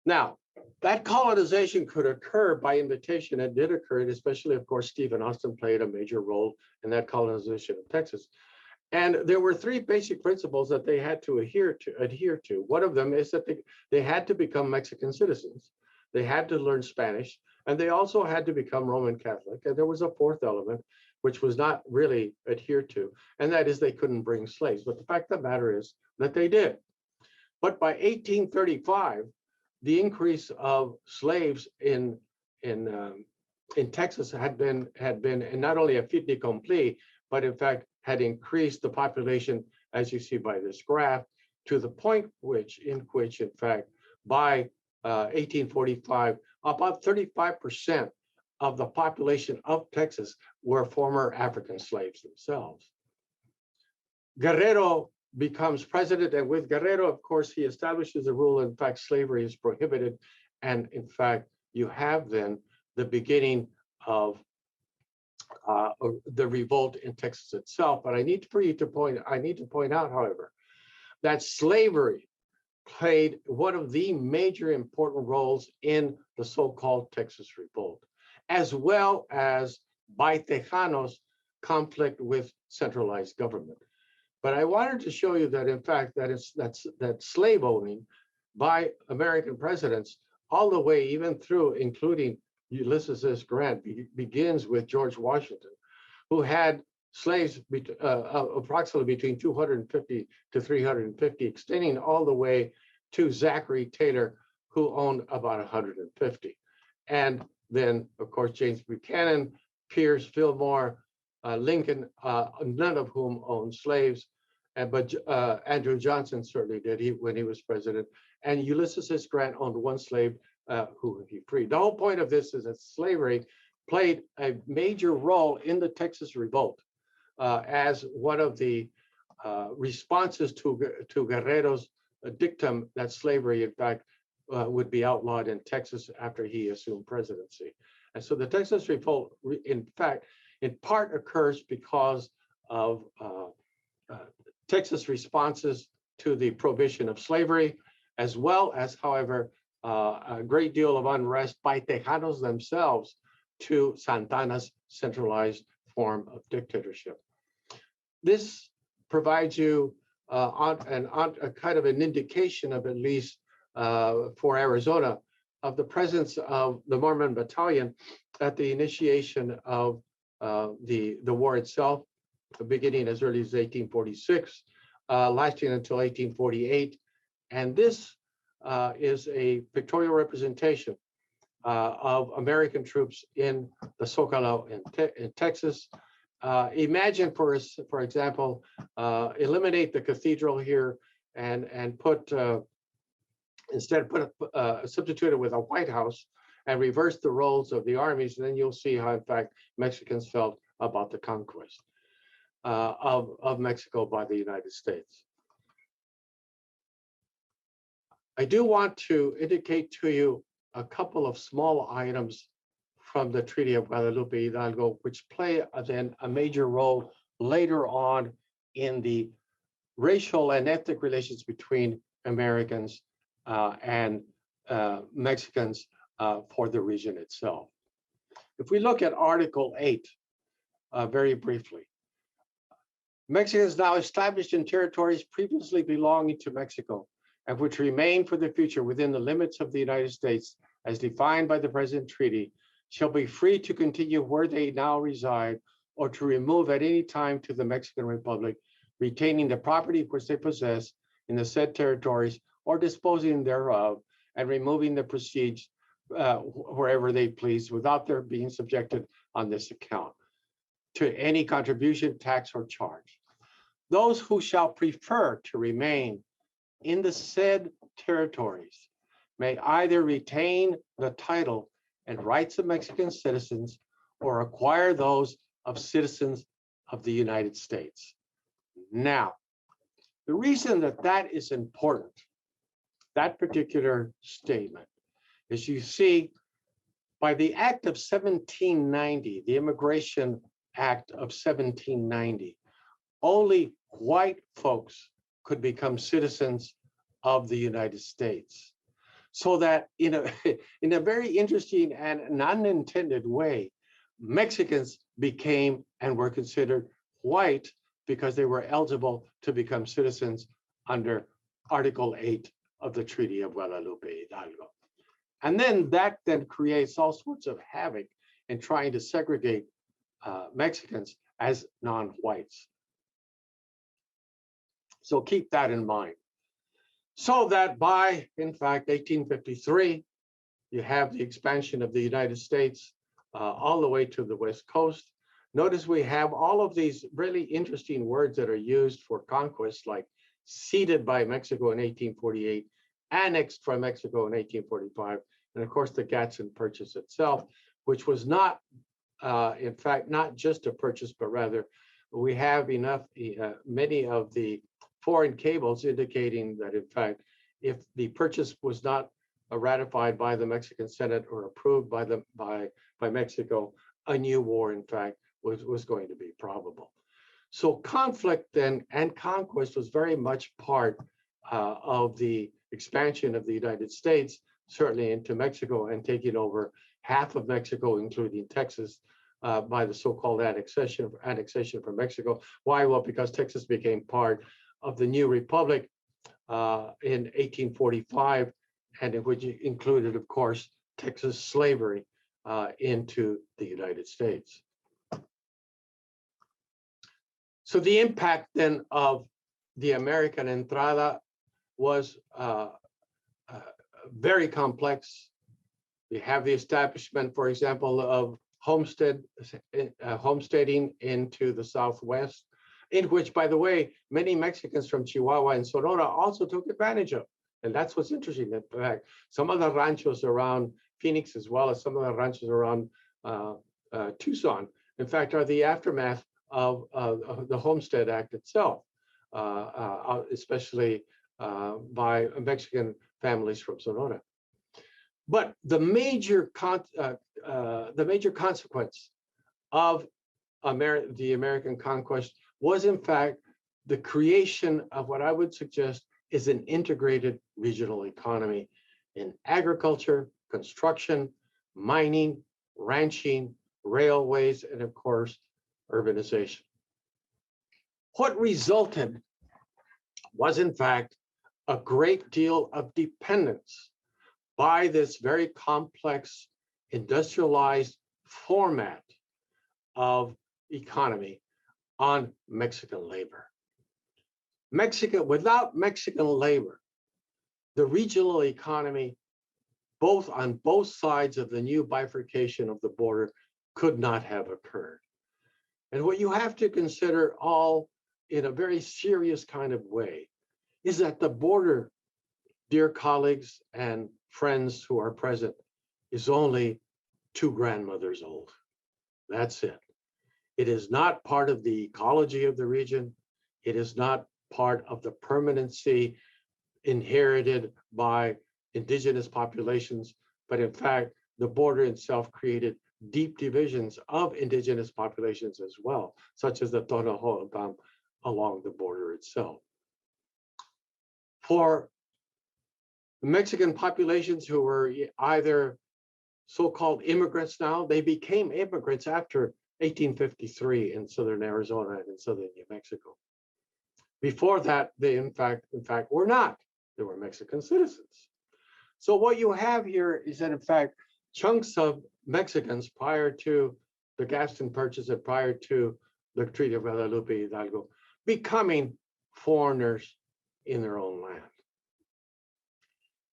Now, that colonization could occur by invitation. It did occur, and especially, of course, Stephen Austin played a major role in that colonization of Texas. And there were three basic principles that they had to adhere to. One of them is that they had to become Mexican citizens. They had to learn Spanish, and they also had to become Roman Catholic. And there was a fourth element, which was not really adhered to, and that is they couldn't bring slaves. But the fact of the matter is that they did. But by 1835, the increase of slaves in Texas had been not only a fait accompli, but in fact had increased the population, as you see by this graph, to the point in which, in fact, by 1845, about 35% of the population of Texas were former African slaves themselves. Guerrero becomes president, and with Guerrero, of course, he establishes a rule. In fact, slavery is prohibited, and in fact, you have then the beginning of the revolt in Texas itself. But I need to point out, however, that slavery played one of the major important roles in the so-called Texas Revolt, as well as by Tejanos' conflict with centralized government. But I wanted to show you that, in fact, that slave owning by American presidents all the way even through, including Ulysses S. Grant, begins with George Washington, who had slaves approximately between 250 to 350, extending all the way to Zachary Taylor, who owned about 150. And then, of course, James Buchanan, Pierce, Fillmore, Lincoln, none of whom owned slaves, but Andrew Johnson certainly did when he was president. And Ulysses S. Grant owned one slave who he freed. The whole point of this is that slavery played a major role in the Texas Revolt as one of the responses to Guerrero's dictum that slavery, in fact, would be outlawed in Texas after he assumed presidency. And so the Texas Revolt, in fact, in part occurs because of Texas responses to the prohibition of slavery, as well as, however, a great deal of unrest by Tejanos themselves to Santana's centralized form of dictatorship. This provides you a kind of an indication of, at least for Arizona, of the presence of the Mormon Battalion at the initiation of the war itself, beginning as early as 1846, lasting until 1848. And this is a pictorial representation of American troops in the Zócalo in Texas. Imagine, for example, eliminate the cathedral here and put substitute it with a White House and reverse the roles of the armies, and then you'll see how, in fact, Mexicans felt about the conquest of Mexico by the United States. I do want to indicate to you a couple of small items from the Treaty of Guadalupe Hidalgo, which play then a major role later on in the racial and ethnic relations between Americans and Mexicans for the region itself. If we look at Article 8, very briefly, Mexicans now established in territories previously belonging to Mexico and which remain for the future within the limits of the United States as defined by the present treaty shall be free to continue where they now reside or to remove at any time to the Mexican Republic, retaining the property which they possess in the said territories or disposing thereof and removing the proceeds wherever they please without their being subjected on this account to any contribution, tax, or charge. Those who shall prefer to remain in the said territories may either retain the title and rights of Mexican citizens or acquire those of citizens of the United States. Now, the reason that that is important, that particular statement, is you see, by the Act of 1790, the Immigration Act of 1790, only white folks could become citizens of the United States. So that in a very interesting and unintended way, Mexicans became and were considered white because they were eligible to become citizens under Article 8 of the Treaty of Guadalupe Hidalgo. And then that then creates all sorts of havoc in trying to segregate Mexicans as non-whites. So keep that in mind. So that by, in fact, 1853, you have the expansion of the United States all the way to the West Coast. Notice we have all of these really interesting words that are used for conquest, like ceded by Mexico in 1848, annexed from Mexico in 1845, and of course the Gadsden Purchase itself, which was not, in fact, not just a purchase, but rather we have enough, many of the foreign cables indicating that, in fact, if the purchase was not ratified by the Mexican Senate or approved by Mexico, a new war, in fact, was going to be probable. So conflict then and conquest was very much part of the expansion of the United States, certainly into Mexico, and taking over half of Mexico, including Texas, by the so-called annexation from Mexico. Why? Well, because Texas became part of the new republic in 1845, and which included, of course, Texas slavery into the United States. So the impact then of the American entrada was very complex. We have the establishment, for example, of homesteading into the Southwest, in which, by the way, many Mexicans from Chihuahua and Sonora also took advantage of. And that's what's interesting. In fact, some of the ranchos around Phoenix, as well as some of the ranchos around Tucson, in fact, are the aftermath of the Homestead Act itself, especially by Mexican families from Sonora. But the major consequence of the American conquest was, in fact, the creation of what I would suggest is an integrated regional economy in agriculture, construction, mining, ranching, railways, and of course, urbanization. What resulted was, in fact, a great deal of dependence by this very complex industrialized format of economy on Mexican labor. Without Mexican labor, the regional economy, on both sides of the new bifurcation of the border, could not have occurred. And what you have to consider, all in a very serious kind of way, is that the border, dear colleagues and friends who are present, is only 2 grandmothers old. That's it. It is not part of the ecology of the region. It is not part of the permanency inherited by indigenous populations, but in fact, the border itself created deep divisions of indigenous populations as well, such as the Tonahotam along the border itself. For the Mexican populations who were either so-called immigrants now, they became immigrants after 1853 in southern Arizona and in southern New Mexico. Before that, they in fact were not. They were Mexican citizens. So what you have here is that, in fact, chunks of Mexicans prior to the Gadsden Purchase and prior to the Treaty of Guadalupe Hidalgo becoming foreigners in their own land.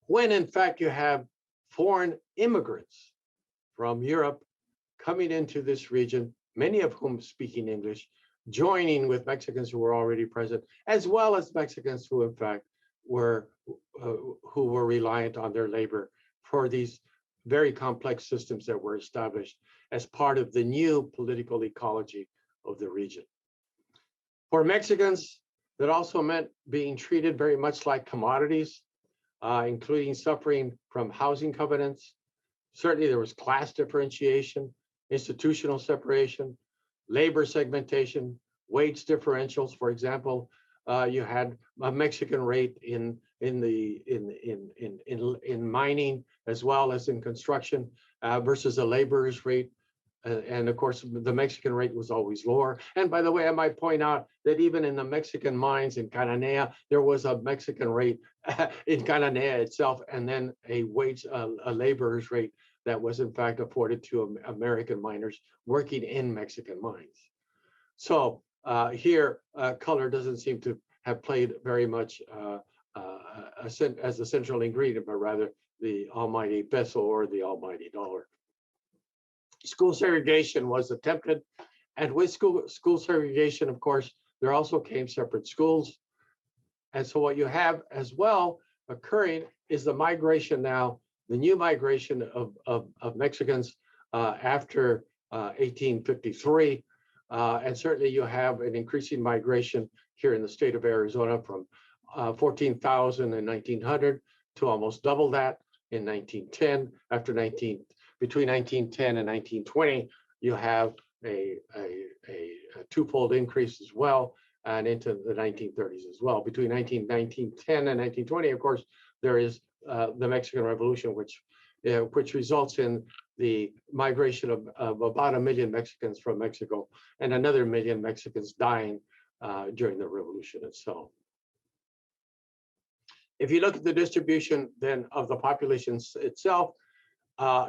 When in fact you have foreign immigrants from Europe coming into this region, many of whom speaking English, joining with Mexicans who were already present, as well as Mexicans who in fact were reliant on their labor for these very complex systems that were established as part of the new political ecology of the region. For Mexicans, that also meant being treated very much like commodities, including suffering from housing covenants. Certainly there was class differentiation, institutional separation, labor segmentation, wage differentials. For example, you had a Mexican rate in mining as well as in construction versus a laborer's rate and of course, the Mexican rate was always lower. And by the way, I might point out that even in the Mexican mines in Cananea, there was a Mexican rate in Cananea itself, and then a laborer's rate that was in fact afforded to American miners working in Mexican mines. So here, color doesn't seem to have played very much as the central ingredient, but rather the almighty peso or the almighty dollar. School segregation was attempted, and with school segregation, of course, there also came separate schools. And so what you have as well occurring is the migration now, the new migration of Mexicans after 1853. And certainly you have an increasing migration here in the state of Arizona from 14,000 in 1900 to almost double that in 1910. Between 1910 and 1920, you have a twofold increase as well, and into the 1930s as well. Between 1910 and 1920, of course, there is the Mexican Revolution, which results in the migration of about 1 million Mexicans from Mexico and another 1 million Mexicans dying during the revolution itself. If you look at the distribution then of the population itself,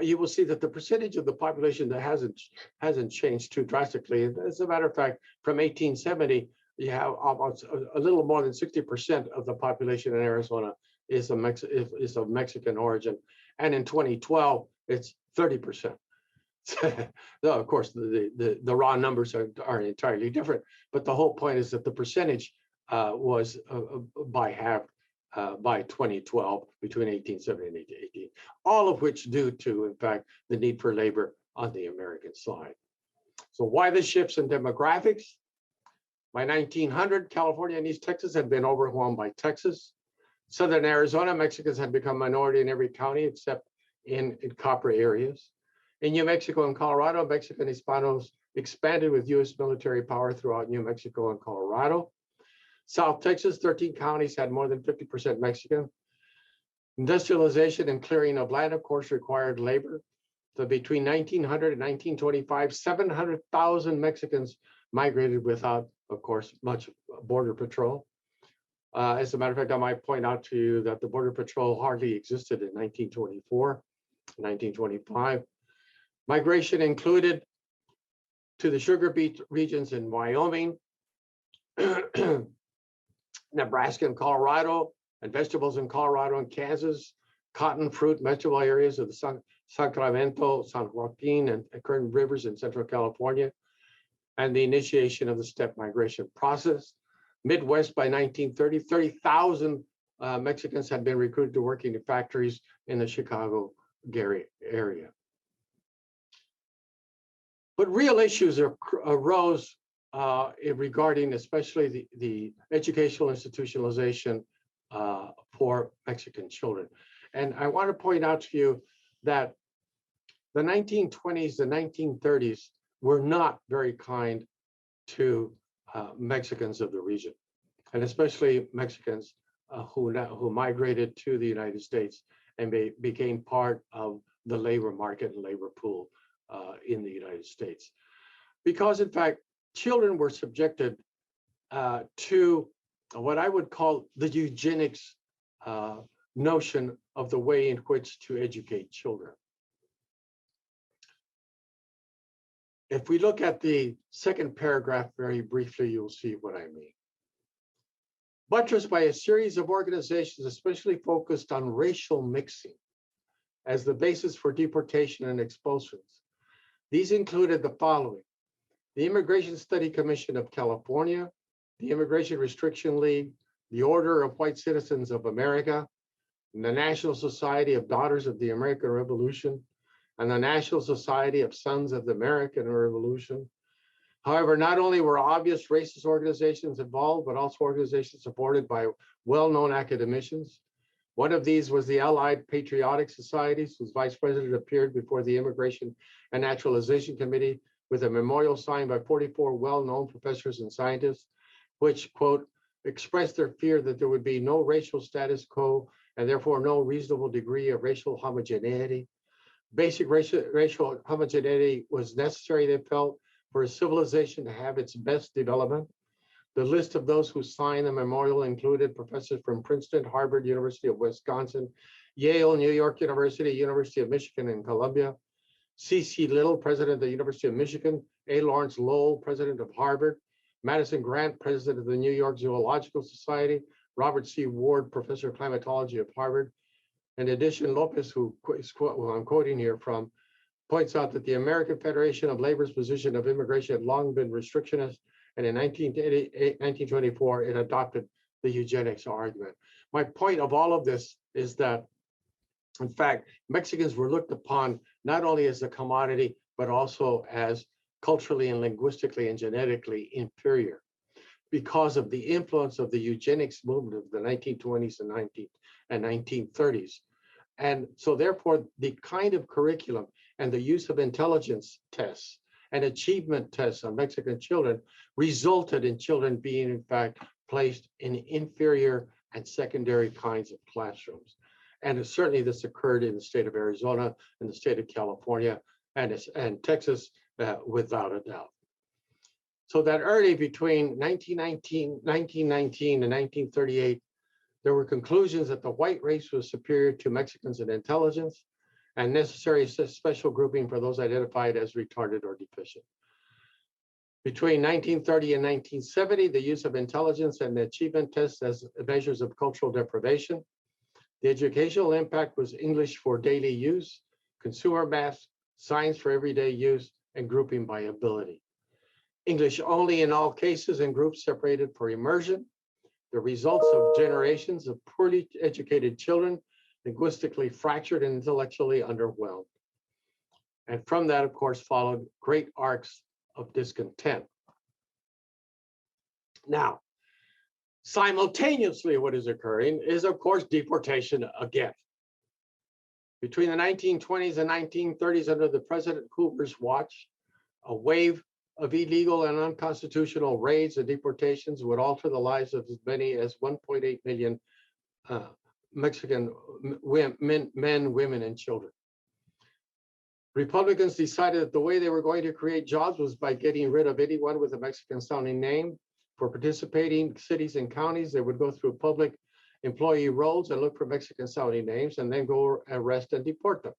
you will see that the percentage of the population that hasn't changed too drastically. As a matter of fact, from 1870, you have almost a little more than 60% of the population in Arizona is of Mexican origin, and in 2012, it's 30%. So, of course, the raw numbers are entirely different, but the whole point is that the percentage was by half by 2012, between 1870 and 1880, all of which due to, in fact, the need for labor on the American side. So why the shifts in demographics? By 1900, California and East Texas had been overwhelmed by Texas. Southern Arizona, Mexicans had become minority in every county except in copper areas. In New Mexico and Colorado, Mexican Hispanos expanded with U.S. military power throughout New Mexico and Colorado. South Texas, 13 counties had more than 50% Mexican. Industrialization and clearing of land, of course, required labor. So between 1900 and 1925, 700,000 Mexicans migrated without, of course, much border patrol. As a matter of fact, I might point out to you that the Border Patrol hardly existed in 1924, 1925. Migration included to the sugar beet regions in Wyoming, Nebraska and Colorado, and vegetables in Colorado and Kansas, cotton, fruit, vegetable areas of the Sacramento, San Joaquin, and Kern rivers in Central California, and the initiation of the steppe migration process. Midwest by 1930, 30,000 Mexicans had been recruited to work in factories in the Chicago area. But real issues arose regarding especially the educational institutionalization for Mexican children. And I want to point out to you that the 1920s, the 1930s were not very kind to Mexicans of the region, and especially Mexicans who migrated to the United States and became part of the labor market and labor pool in the United States. Because in fact, children were subjected to what I would call the eugenics notion of the way in which to educate children. If we look at the second paragraph very briefly, you'll see what I mean. Buttressed by a series of organizations especially focused on racial mixing as the basis for deportation and expulsions. These included the following: the Immigration Study Commission of California, the Immigration Restriction League, the Order of White Citizens of America, and the National Society of Daughters of the American Revolution, and the National Society of Sons of the American Revolution. However, not only were obvious racist organizations involved, but also organizations supported by well-known academicians. One of these was the Allied Patriotic Societies, whose vice president appeared before the Immigration and Naturalization Committee with a memorial signed by 44 well-known professors and scientists, which, quote, expressed their fear that there would be no racial status quo and therefore no reasonable degree of racial homogeneity. Basic racial homogeneity was necessary, they felt, for a civilization to have its best development. The list of those who signed the memorial included professors from Princeton, Harvard, University of Wisconsin, Yale, New York University, University of Michigan, and Columbia. C.C. Little, president of the University of Michigan, A. Lawrence Lowell, president of Harvard, Madison Grant, president of the New York Zoological Society, Robert C. Ward, professor of climatology of Harvard. In addition, Lopez, who I'm quoting here from, points out that the American Federation of Labor's position of immigration had long been restrictionist, and in 1924, it adopted the eugenics argument. My point of all of this is that, in fact, Mexicans were looked upon not only as a commodity, but also as culturally and linguistically and genetically inferior because of the influence of the eugenics movement of the 1920s and 1930s. And so therefore, the kind of curriculum and the use of intelligence tests and achievement tests on Mexican children resulted in children being, in fact, placed in inferior and secondary kinds of classrooms. And certainly this occurred in the state of Arizona, in the state of California, and Texas, without a doubt. So that early between 1919 and 1938, there were conclusions that the white race was superior to Mexicans in intelligence and necessary special grouping for those identified as retarded or deficient. Between 1930 and 1970, the use of intelligence and achievement tests as measures of cultural deprivation. The educational impact was English for daily use, consumer math, science for everyday use, and grouping by ability. English only in all cases and groups separated for immersion. The results of generations of poorly educated children, linguistically fractured and intellectually underwhelmed. And from that, of course, followed great arcs of discontent. Now, simultaneously, what is occurring is, of course, deportation again. Between the 1920s and 1930s, under the President Hoover's watch, a wave of illegal and unconstitutional raids and deportations would alter the lives of as many as 1.8 million Mexican men, women, and children. Republicans decided that the way they were going to create jobs was by getting rid of anyone with a Mexican-sounding name. For participating cities and counties, they would go through public employee rolls and look for Mexican-sounding names and then go arrest and deport them.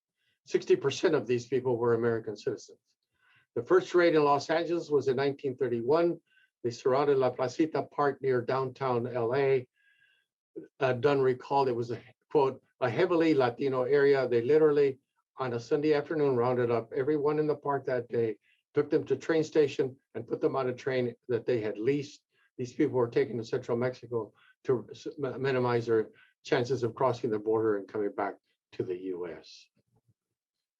60% of these people were American citizens. The first raid in Los Angeles was in 1931. They surrounded La Placita Park near downtown LA. Dunn recalled it was a, quote, a heavily Latino area. They literally, on a Sunday afternoon, rounded up everyone in the park that day, took them to train station and put them on a train that they had leased. These people were taken to central Mexico to minimize their chances of crossing the border and coming back to the US.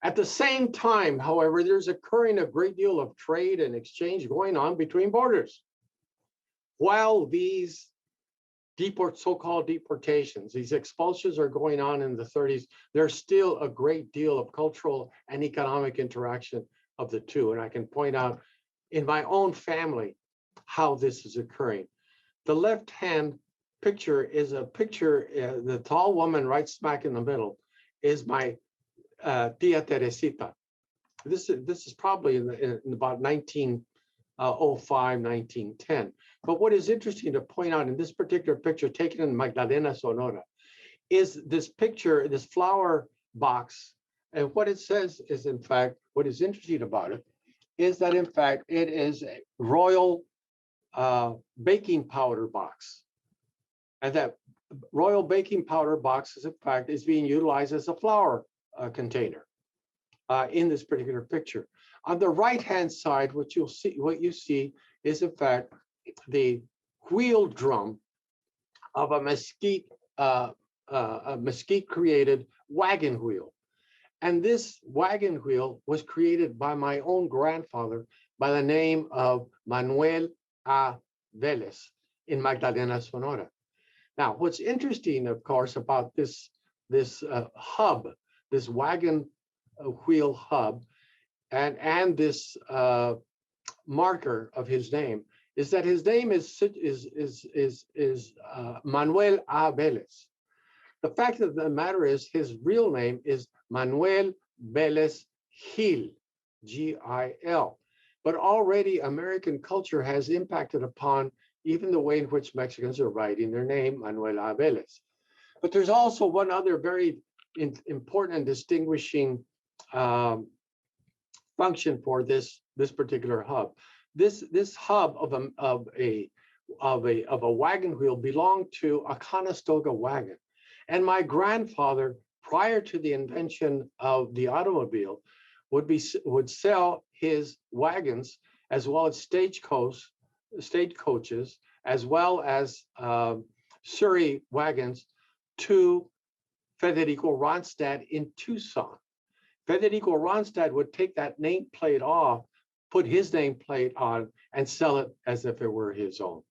At the same time, however, there's occurring a great deal of trade and exchange going on between borders. While these so-called deportations, these expulsions are going on in the 30s, there's still a great deal of cultural and economic interaction of the two. And I can point out in my own family how this is occurring. The left-hand picture is a picture, the tall woman right smack in the middle is my Tia Teresita. This is probably in about 1905, 1910. But what is interesting to point out in this particular picture taken in Magdalena, Sonora, is this picture, this flower box. And what it says is, in fact, what is interesting about it is that, in fact, it is a royal baking powder box. And that royal baking powder box is, in fact, is being utilized as a flower container in this particular picture. On the right-hand side, what you see is, in fact, the wheel drum of a mesquite-created wagon wheel. And this wagon wheel was created by my own grandfather by the name of Manuel A. Vélez in Magdalena, Sonora. Now, what's interesting, of course, about this hub, this wagon wheel hub, and this marker of his name is that his name is Manuel A. Vélez. The fact of the matter is his real name is Manuel Vélez Gil, G-I-L. But already American culture has impacted upon even the way in which Mexicans are writing their name, Manuel A. Vélez. But there's also one other very important and distinguishing function for this particular hub. This hub of a wagon wheel belonged to a Conestoga wagon. And my grandfather, prior to the invention of the automobile, would sell his wagons as well as stagecoaches, as well as Surrey wagons to Federico Ronstadt in Tucson. Federico Ronstadt would take that nameplate off, put his nameplate on, and sell it as if it were his own,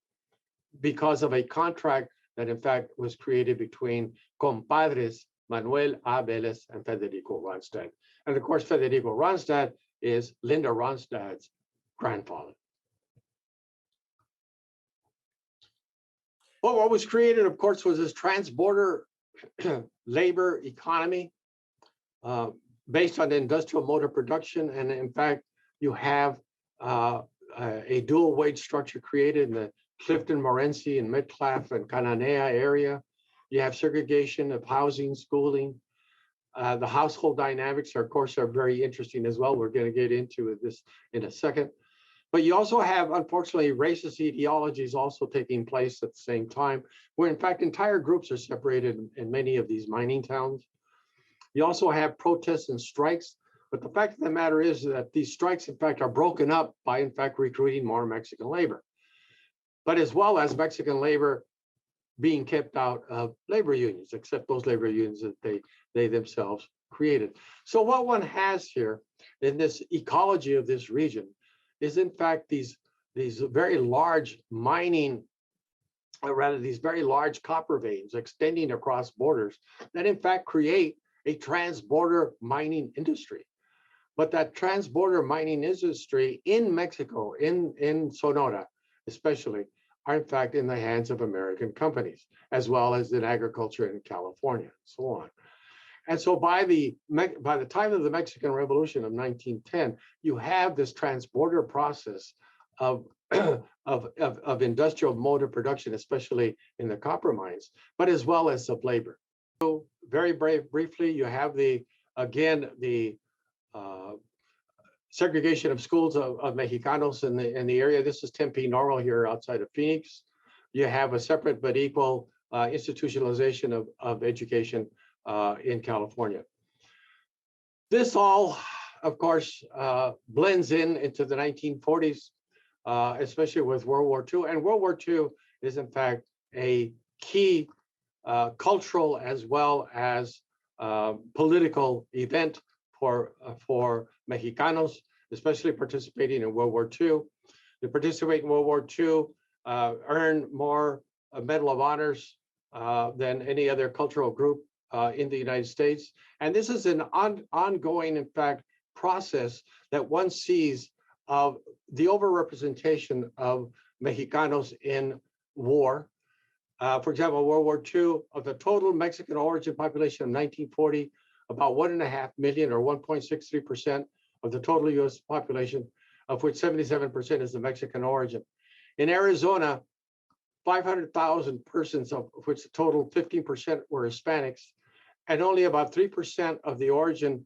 because of a contract that in fact was created between compadres Manuel A. Vélez and Federico Ronstadt. And of course, Federico Ronstadt is Linda Ronstadt's grandfather. Well, what was created, of course, was this transborder labor economy based on industrial motor production. And in fact, you have a dual wage structure created in the Clifton, Morenci, and Metcalf and Cananea area. You have segregation of housing, schooling. The household dynamics, of course, are very interesting as well. We're going to get into this in a second. But you also have, unfortunately, racist ideologies also taking place at the same time, where in fact entire groups are separated in many of these mining towns. You also have protests and strikes. But the fact of the matter is that these strikes, in fact, are broken up by, in fact, recruiting more Mexican labor, but as well as Mexican labor being kept out of labor unions, except those labor unions that they themselves created. So what one has here in this ecology of this region is, in fact, these very large mining, or rather these very large copper veins extending across borders that, in fact, create a transborder mining industry. But that transborder mining industry in Mexico, in Sonora especially, are in fact in the hands of American companies, as well as in agriculture in California, and so on. And so by the time of the Mexican Revolution of 1910, you have this transborder process of industrial motor production, especially in the copper mines, but as well as of labor. So very briefly, you have the segregation of schools of Mexicanos in the area. This is Tempe Normal here outside of Phoenix. You have a separate but equal institutionalization of education in California. This all, of course, blends into the 1940s, especially with World War II. And World War II is, in fact, a key cultural as well as political event for Mexicanos, especially participating in World War II. They participate in World War II, earn more Medal of Honors than any other cultural group in the United States. And this is an ongoing, in fact, process that one sees of the overrepresentation of Mexicanos in war. For example, World War II, of the total Mexican origin population of 1940, about 1.5 million or 1.63% of the total US population, of which 77% is the Mexican origin. In Arizona, 500,000 persons, of which the total 15% were Hispanics, and only about 3% of the origin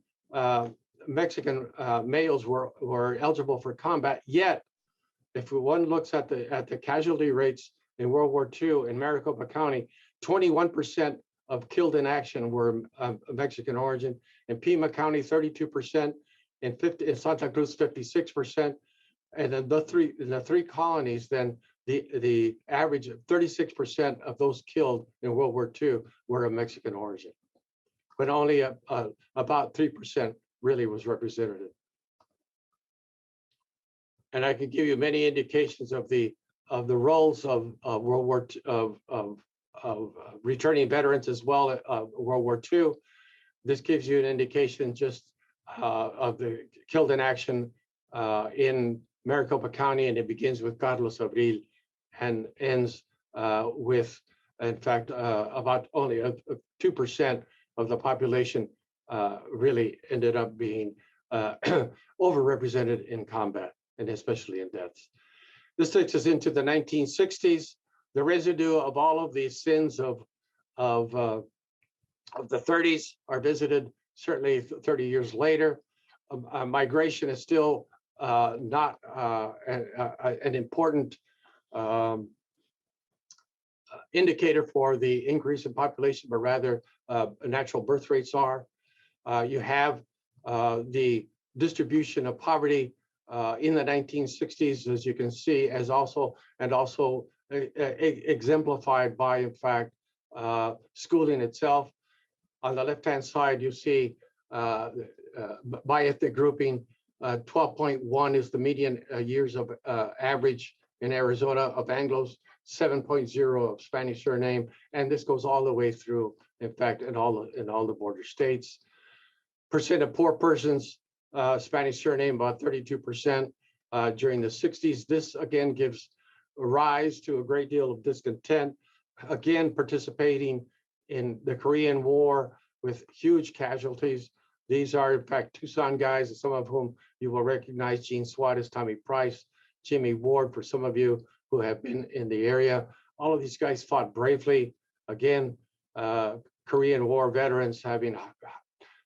Mexican males were eligible for combat. Yet, if one looks at the casualty rates in World War II in Maricopa County, 21% of killed in action were Mexican origin. In Pima County, 32%. In Santa Cruz, 56%. And in the three colonies, then the average of 36% of those killed in World War II were of Mexican origin, but only about 3% really was representative. And I can give you many indications of the roles of World War II, of returning veterans as well of World War II. This gives you an indication just of the killed in action in Maricopa County, and it begins with Carlos Abril and ends with, in fact, about only 2% of the population really ended up being overrepresented in combat, and especially in deaths. This takes us into the 1960s. The residue of all of these sins of the 30s are visited, certainly 30 years later. Migration is still not an important indicator for the increase in population, but rather natural birth rates are. You have the distribution of poverty in the 1960s, as you can see, as also exemplified by, in fact, schooling itself. On the left-hand side, you see by ethnic grouping, 12.1 is the median years of average in Arizona of Anglos, 7.0 of Spanish surname, and this goes all the way through, in fact, in all the border states. Percent of poor persons, Spanish surname, about 32% during the 60s. This again gives rise to a great deal of discontent, again participating in the Korean War with huge casualties. These are, in fact, Tucson guys, some of whom you will recognize: Gene Suarez, Tommy Price, Jimmy Ward, for some of you who have been in the area. All of these guys fought bravely. Again, Korean War veterans having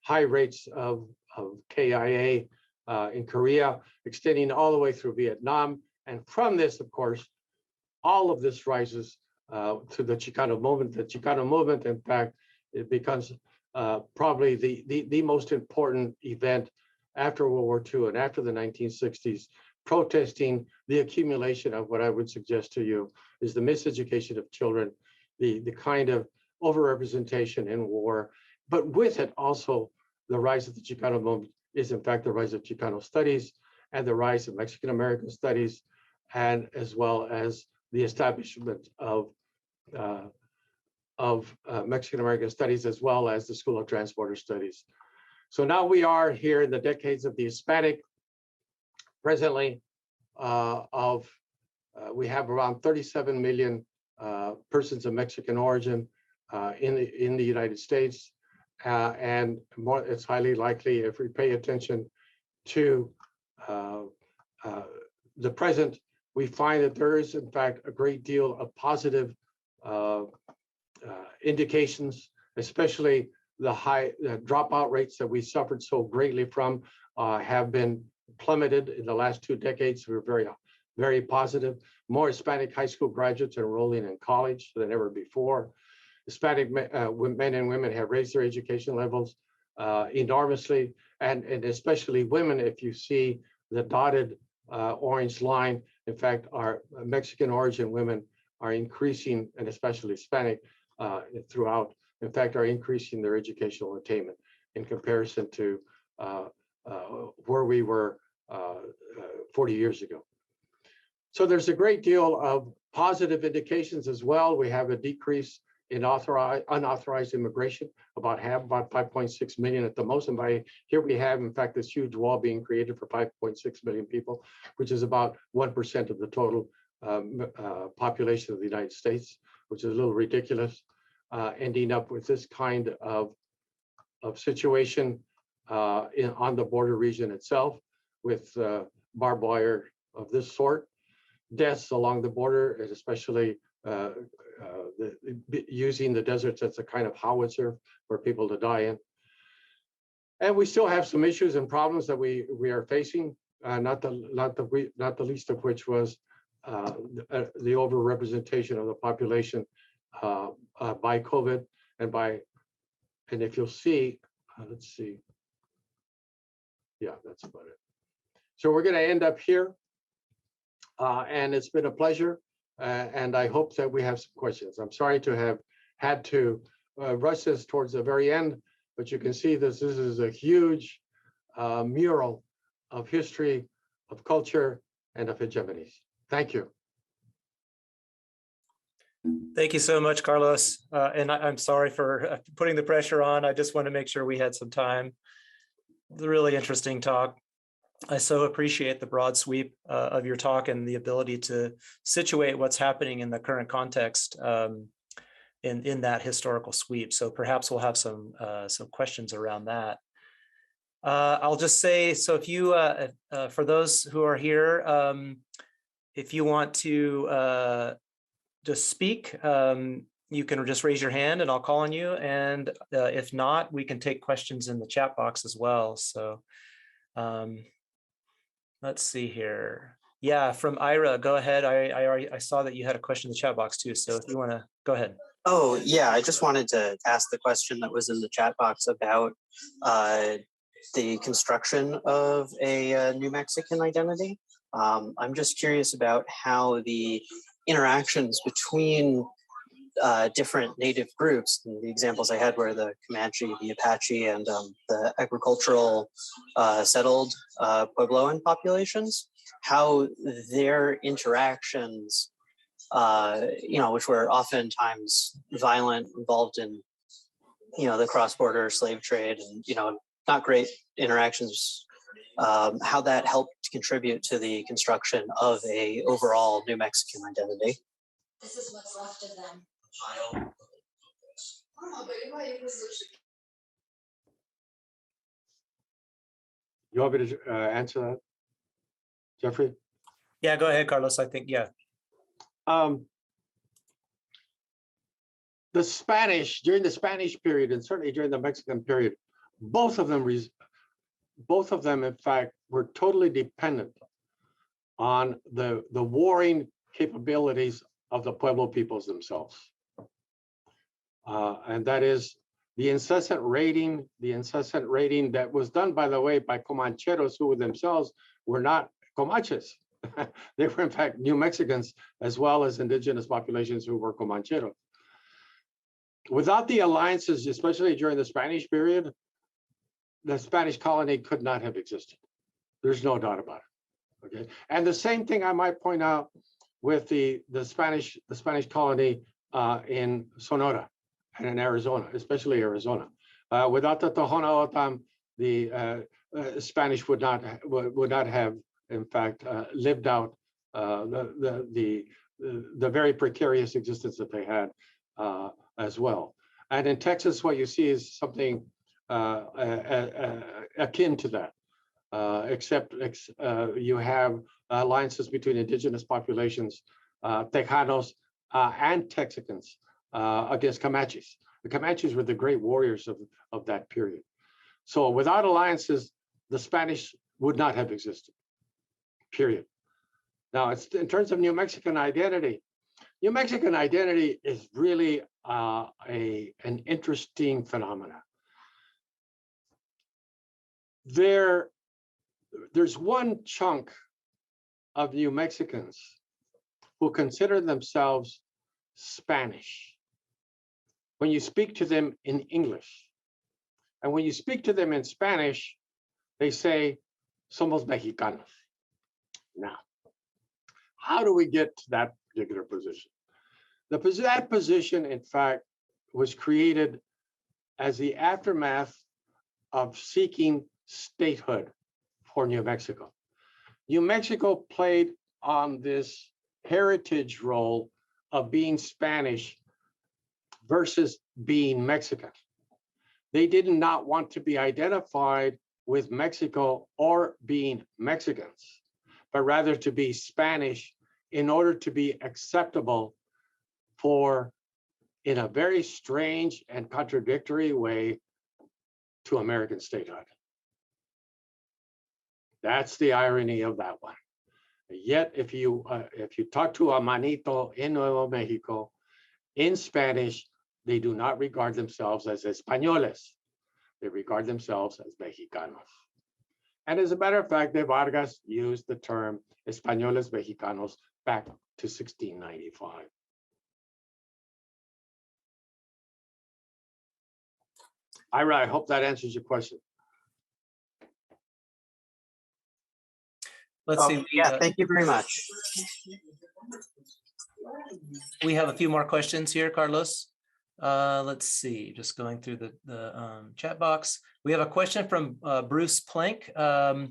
high rates of KIA in Korea, extending all the way through Vietnam. And from this, of course, all of this rises to the Chicano movement. The Chicano movement, in fact, it becomes probably the most important event after World War II and after the 1960s, protesting the accumulation of what I would suggest to you is the miseducation of children, the kind of overrepresentation in war, but with it also the rise of the Chicano movement is, in fact, the rise of Chicano studies and the rise of Mexican American studies, and as well as the establishment of Mexican American studies, as well as the School of Transborder Studies. So now we are here in the decades of the Hispanic. Presently, we have around 37 million persons of Mexican origin in the United States, and more, it's highly likely, if we pay attention to the present, we find that there is, in fact, a great deal of positive indications, especially the high dropout rates that we suffered so greatly from have been plummeted in the last 2 decades. We're very, very positive. More Hispanic high school graduates are enrolling in college than ever before. Hispanic men and women have raised their education levels enormously, and especially women. If you see the dotted orange line, in fact, our Mexican origin women are increasing, and especially Hispanic throughout, in fact, are increasing their educational attainment in comparison to where we were 40 years ago. So there's a great deal of positive indications as well. We have a decrease in unauthorized immigration, about 5.6 million at the most. And by here we have, in fact, this huge wall being created for 5.6 million people, which is about 1% of the total population of the United States, which is a little ridiculous, ending up with this kind of situation on the border region itself, with barbed wire of this sort, deaths along the border, and especially using the deserts as a kind of howitzer for people to die in. And we still have some issues and problems that we are facing, not the least of which was the overrepresentation of the population by COVID and if you'll see, let's see. Yeah, that's about it. So we're going to end up here, and it's been a pleasure. And I hope that we have some questions. I'm sorry to have had to rush this towards the very end, but you can see this is a huge mural of history, of culture, and of hegemonies. Thank you. Thank you so much, Carlos. And I'm sorry for putting the pressure on. I just want to make sure we had some time. It's a really interesting talk. I so appreciate the broad sweep of your talk and the ability to situate what's happening in the current context. in that historical sweep. So perhaps we'll have some questions around that. I'll just say, so if you, for those who are here, if you want to just speak, you can just raise your hand and I'll call on you. And if not, we can take questions in the chat box as well. So let's see here. Yeah, from Ira, go ahead. I saw that you had a question in the chat box too. So if you want to go ahead. Oh, yeah, I just wanted to ask the question that was in the chat box about the construction of a New Mexican identity. I'm just curious about how the interactions between different native groups, and the examples I had were the Comanche, the Apache, and the agricultural settled Puebloan populations, how their interactions, which were oftentimes violent, involved in, the cross-border slave trade and, not great interactions, how that helped contribute to the construction of a overall New Mexican identity. This is what's left of them. You want me to answer that, Jeffrey? Yeah, go ahead, Carlos. I think, yeah. The Spanish, during the Spanish period, and certainly during the Mexican period, both of them, in fact, were totally dependent on the warring capabilities of the Pueblo peoples themselves. And that is the incessant raiding that was done, by the way, by Comancheros, who themselves were not Comanches. They were, in fact, New Mexicans, as well as indigenous populations who were Comancheros. Without the alliances, especially during the Spanish period, the Spanish colony could not have existed. There's no doubt about it. Okay, and the same thing I might point out with the Spanish colony in Sonora and in Arizona, especially Arizona. Without the Tohono O'odham, the Spanish would not have, in fact, lived out the very precarious existence that they had as well. And in Texas, what you see is something akin to that, except you have alliances between indigenous populations, Tejanos and Texicans against Comanches. The Comanches were the great warriors of that period. So without alliances, the Spanish would not have existed, period. Now, it's in terms of New Mexican identity. New Mexican identity is really an interesting phenomenon. There's one chunk of New Mexicans who consider themselves Spanish when you speak to them in English. And when you speak to them in Spanish, they say, somos mexicanos. Now, how do we get to that particular position? That position, in fact, was created as the aftermath of seeking statehood for New Mexico. New Mexico played on this heritage role of being Spanish versus being Mexican. They did not want to be identified with Mexico or being Mexicans, but rather to be Spanish in order to be acceptable in a very strange and contradictory way, to American statehood. That's the irony of that one. Yet, if you talk to a manito in Nuevo Mexico in Spanish, they do not regard themselves as Españoles. They regard themselves as Mexicanos. And as a matter of fact, de Vargas used the term Españoles Mexicanos back to 1695. Ira, I hope that answers your question. Let's see. Yeah, thank you very much. We have a few more questions here, Carlos. Let's see, just going through the chat box. We have a question from Bruce Plank. It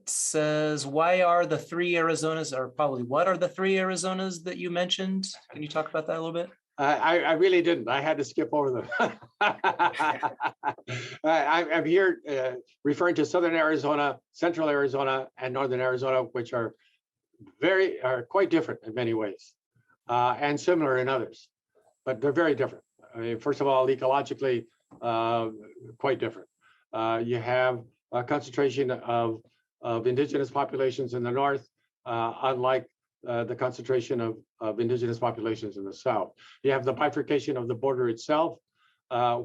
says, why are the three Arizonas, or probably what are the three Arizonas that you mentioned? Can you talk about that a little bit? I really didn't. I had to skip over them. I'm here referring to Southern Arizona, Central Arizona, and Northern Arizona, which are quite different in many ways, and similar in others, but they're very different. I mean, first of all, ecologically, quite different. You have a concentration of indigenous populations in the north, unlike the concentration of indigenous populations in the south. You have the bifurcation of the border itself,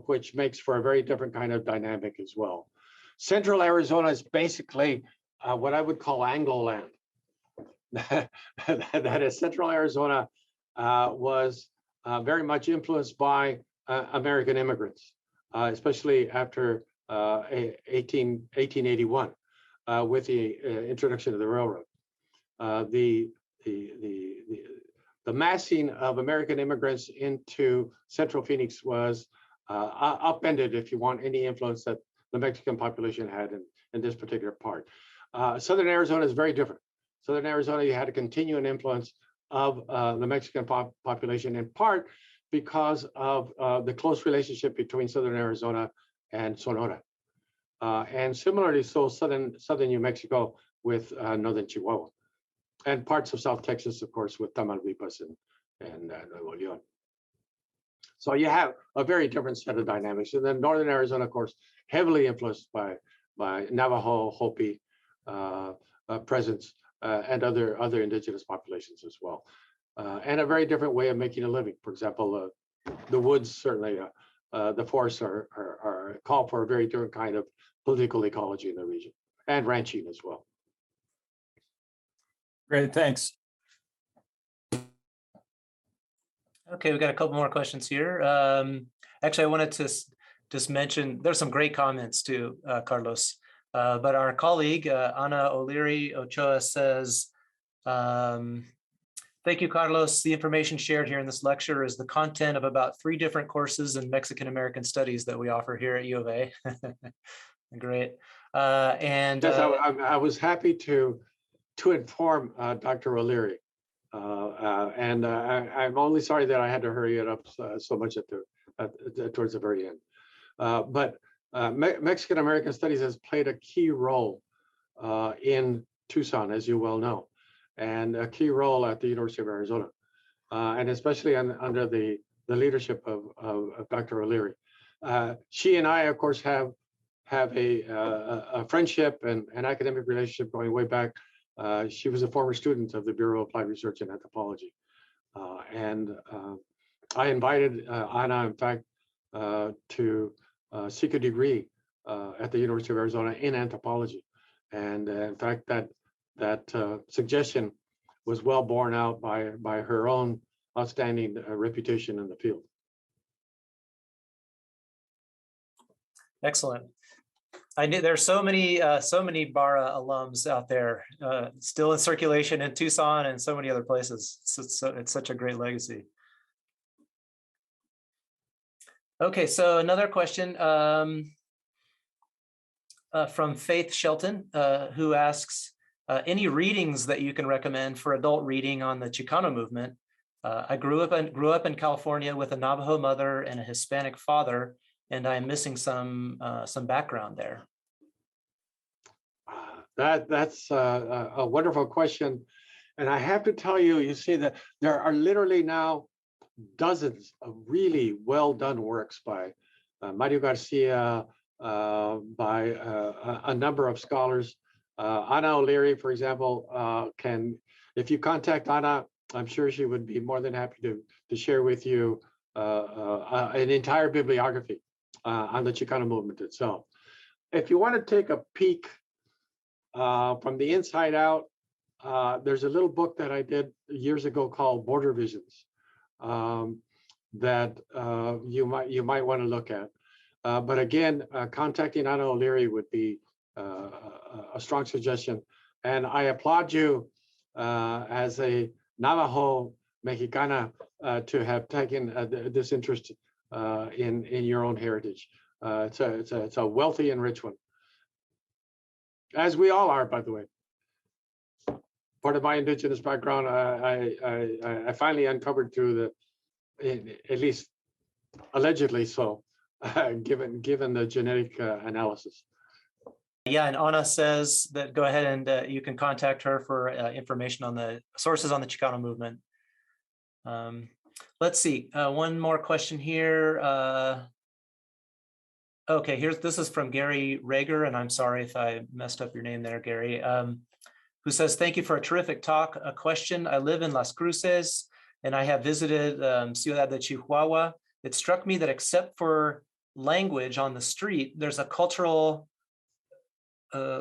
which makes for a very different kind of dynamic as well. Central Arizona is basically what I would call Anglo land. That is, Central Arizona was very much influenced by American immigrants, especially after 1881 with the introduction of the railroad. The massing of American immigrants into Central Phoenix was upended, if you want, any influence that the Mexican population had in this particular part. Southern Arizona is very different. Southern Arizona, you had a continuing influence of the Mexican population, in part because of the close relationship between Southern Arizona and Sonora. And similarly, so Southern New Mexico with Northern Chihuahua, and parts of South Texas, of course, with Tamaulipas and Nuevo León. So you have a very different set of dynamics. And then Northern Arizona, of course, heavily influenced by Navajo, Hopi presence, and other indigenous populations as well. And a very different way of making a living. For example, the woods, certainly, the forests are call for a very different kind of political ecology in the region, and ranching as well. Great, thanks. Okay, we got a couple more questions here. Actually, I wanted to just mention, there's some great comments too, Carlos. But our colleague, Ana O'Leary Ochoa says, thank you, Carlos. The information shared here in this lecture is the content of about 3 different courses in Mexican-American studies that we offer here at U of A. Great. And yes, I was happy to inform Dr. O'Leary. And I'm only sorry that I had to hurry it up so much towards the very end. But Mexican American Studies has played a key role in Tucson, as you well know, and a key role at the University of Arizona, and especially under the leadership of Dr. O'Leary. She and I, of course, have a friendship and an academic relationship going way back. She was a former student of the Bureau of Applied Research in Anthropology. And I invited Ana, in fact, to seek a degree at the University of Arizona in anthropology. And in fact, that suggestion was well borne out by her own outstanding reputation in the field. excellent. I knew there's so many BARA alums out there still in circulation in Tucson and so many other places. It's such a great legacy. Okay, so another question from Faith Shelton, who asks, any readings that you can recommend for adult reading on the Chicano movement? I grew up in California with a Navajo mother and a Hispanic father, and I'm missing some background there. That's a wonderful question. And I have to tell you, you see that there are literally now dozens of really well done works by Mario Garcia, by a number of scholars. Ana O'Leary, for example, if you contact Ana, I'm sure she would be more than happy to share with you an entire bibliography on the Chicano movement itself. If you want to take a peek from the inside out, there's a little book that I did years ago called Border Visions that you might want to look at. But again, contacting Ana O'Leary would be a strong suggestion. And I applaud you as a Navajo Mexicana to have taken this interest in your own heritage. It's a wealthy and rich one, as we all are, by the way. Part of my indigenous background, I finally uncovered through at least allegedly so, given the genetic analysis. Yeah, and Anna says that go ahead and you can contact her for information on the sources on the Chicano movement. Let's see, one more question here. Okay, this is from Gary Rager, and I'm sorry if I messed up your name there, Gary, who says, thank you for a terrific talk. A question, I live in Las Cruces, and I have visited Ciudad de Chihuahua. It struck me that except for language on the street, there's a cultural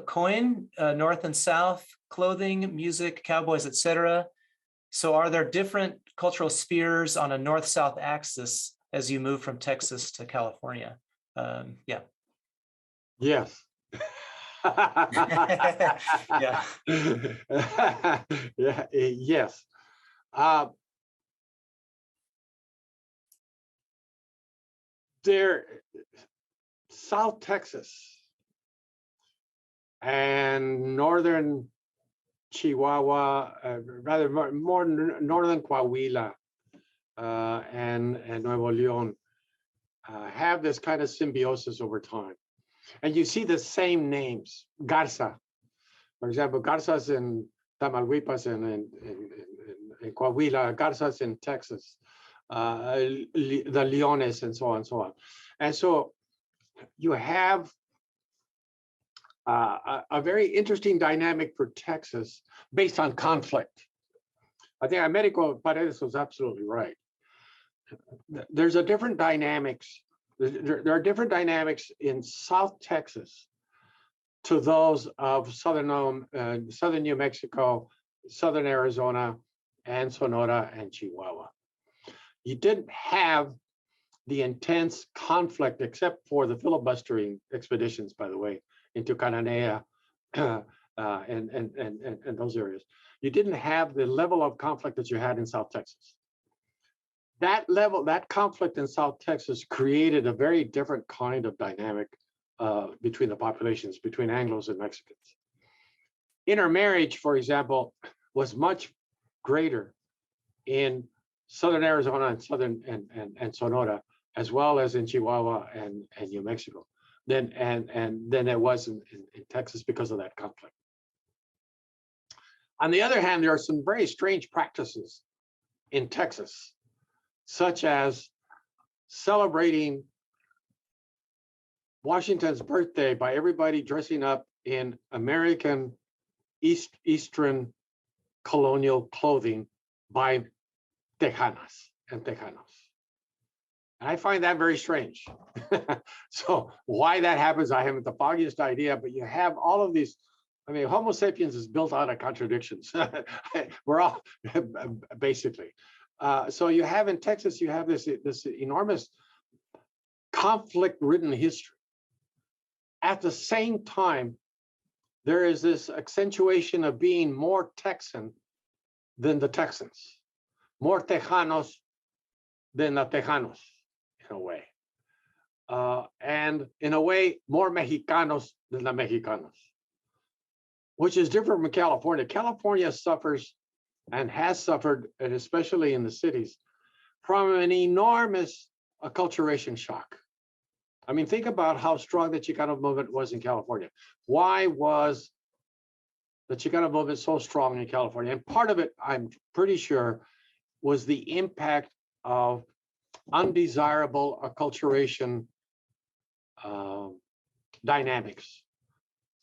coin, north and south, clothing, music, cowboys, etc. So are there different cultural spheres on a north-south axis as you move from Texas to California? Yeah. Yes. Yeah. Yeah. Yes. There, South Texas and northern Chihuahua, rather more northern Coahuila and Nuevo León have this kind of symbiosis over time. And you see the same names, Garza. For example, Garza's in Tamaulipas and in Coahuila, Garza's in Texas, the Leones and so on and so on. And so you have a very interesting dynamic for Texas based on conflict. I think Americo Paredes was absolutely right. There's a different dynamics. There are different dynamics in South Texas to those of southern New Mexico, southern Arizona, and Sonora and Chihuahua. You didn't have the intense conflict, except for the filibustering expeditions, by the way, into Cananea and those areas. You didn't have the level of conflict that you had in South Texas. That conflict in South Texas created a very different kind of dynamic between the populations, between Anglos and Mexicans. Intermarriage, for example, was much greater in southern Arizona and southern and Sonora, as well as in Chihuahua and New Mexico, than it was in Texas because of that conflict. On the other hand, there are some very strange practices in Texas, such as celebrating Washington's birthday by everybody dressing up in American Eastern colonial clothing by Tejanas and Tejanos. And I find that very strange. So why that happens, I haven't the foggiest idea, but you have all of these. I mean, Homo sapiens is built out of contradictions. We're all basically. So you have in Texas, you have this enormous conflict-ridden history. At the same time, there is this accentuation of being more Texan than the Texans, more Tejanos than the Tejanos, in a way. And in a way, more Mexicanos than the Mexicanos, which is different from California. California suffers and has suffered, and especially in the cities, from an enormous acculturation shock. I mean, think about how strong the Chicano movement was in California. Why was the Chicano movement so strong in California? And part of it, I'm pretty sure, was the impact of undesirable acculturation dynamics,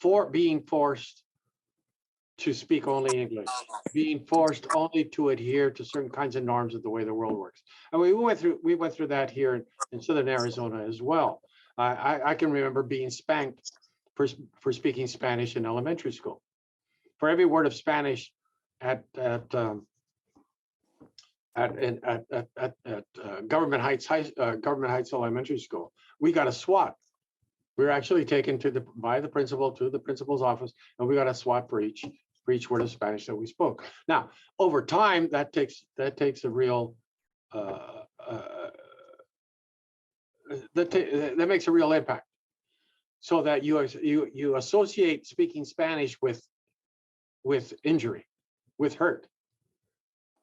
for being forced to speak only English, being forced only to adhere to certain kinds of norms of the way the world works. And we went through that here in southern Arizona as well. I can remember being spanked for speaking Spanish in elementary school. For every word of Spanish at Government Heights Elementary School, we got a SWAT. We were actually taken by the principal to the principal's office, and we got a SWAT for each word of Spanish that we spoke. Now, over time, that takes a real that makes a real impact, so that you associate speaking Spanish with injury, with hurt.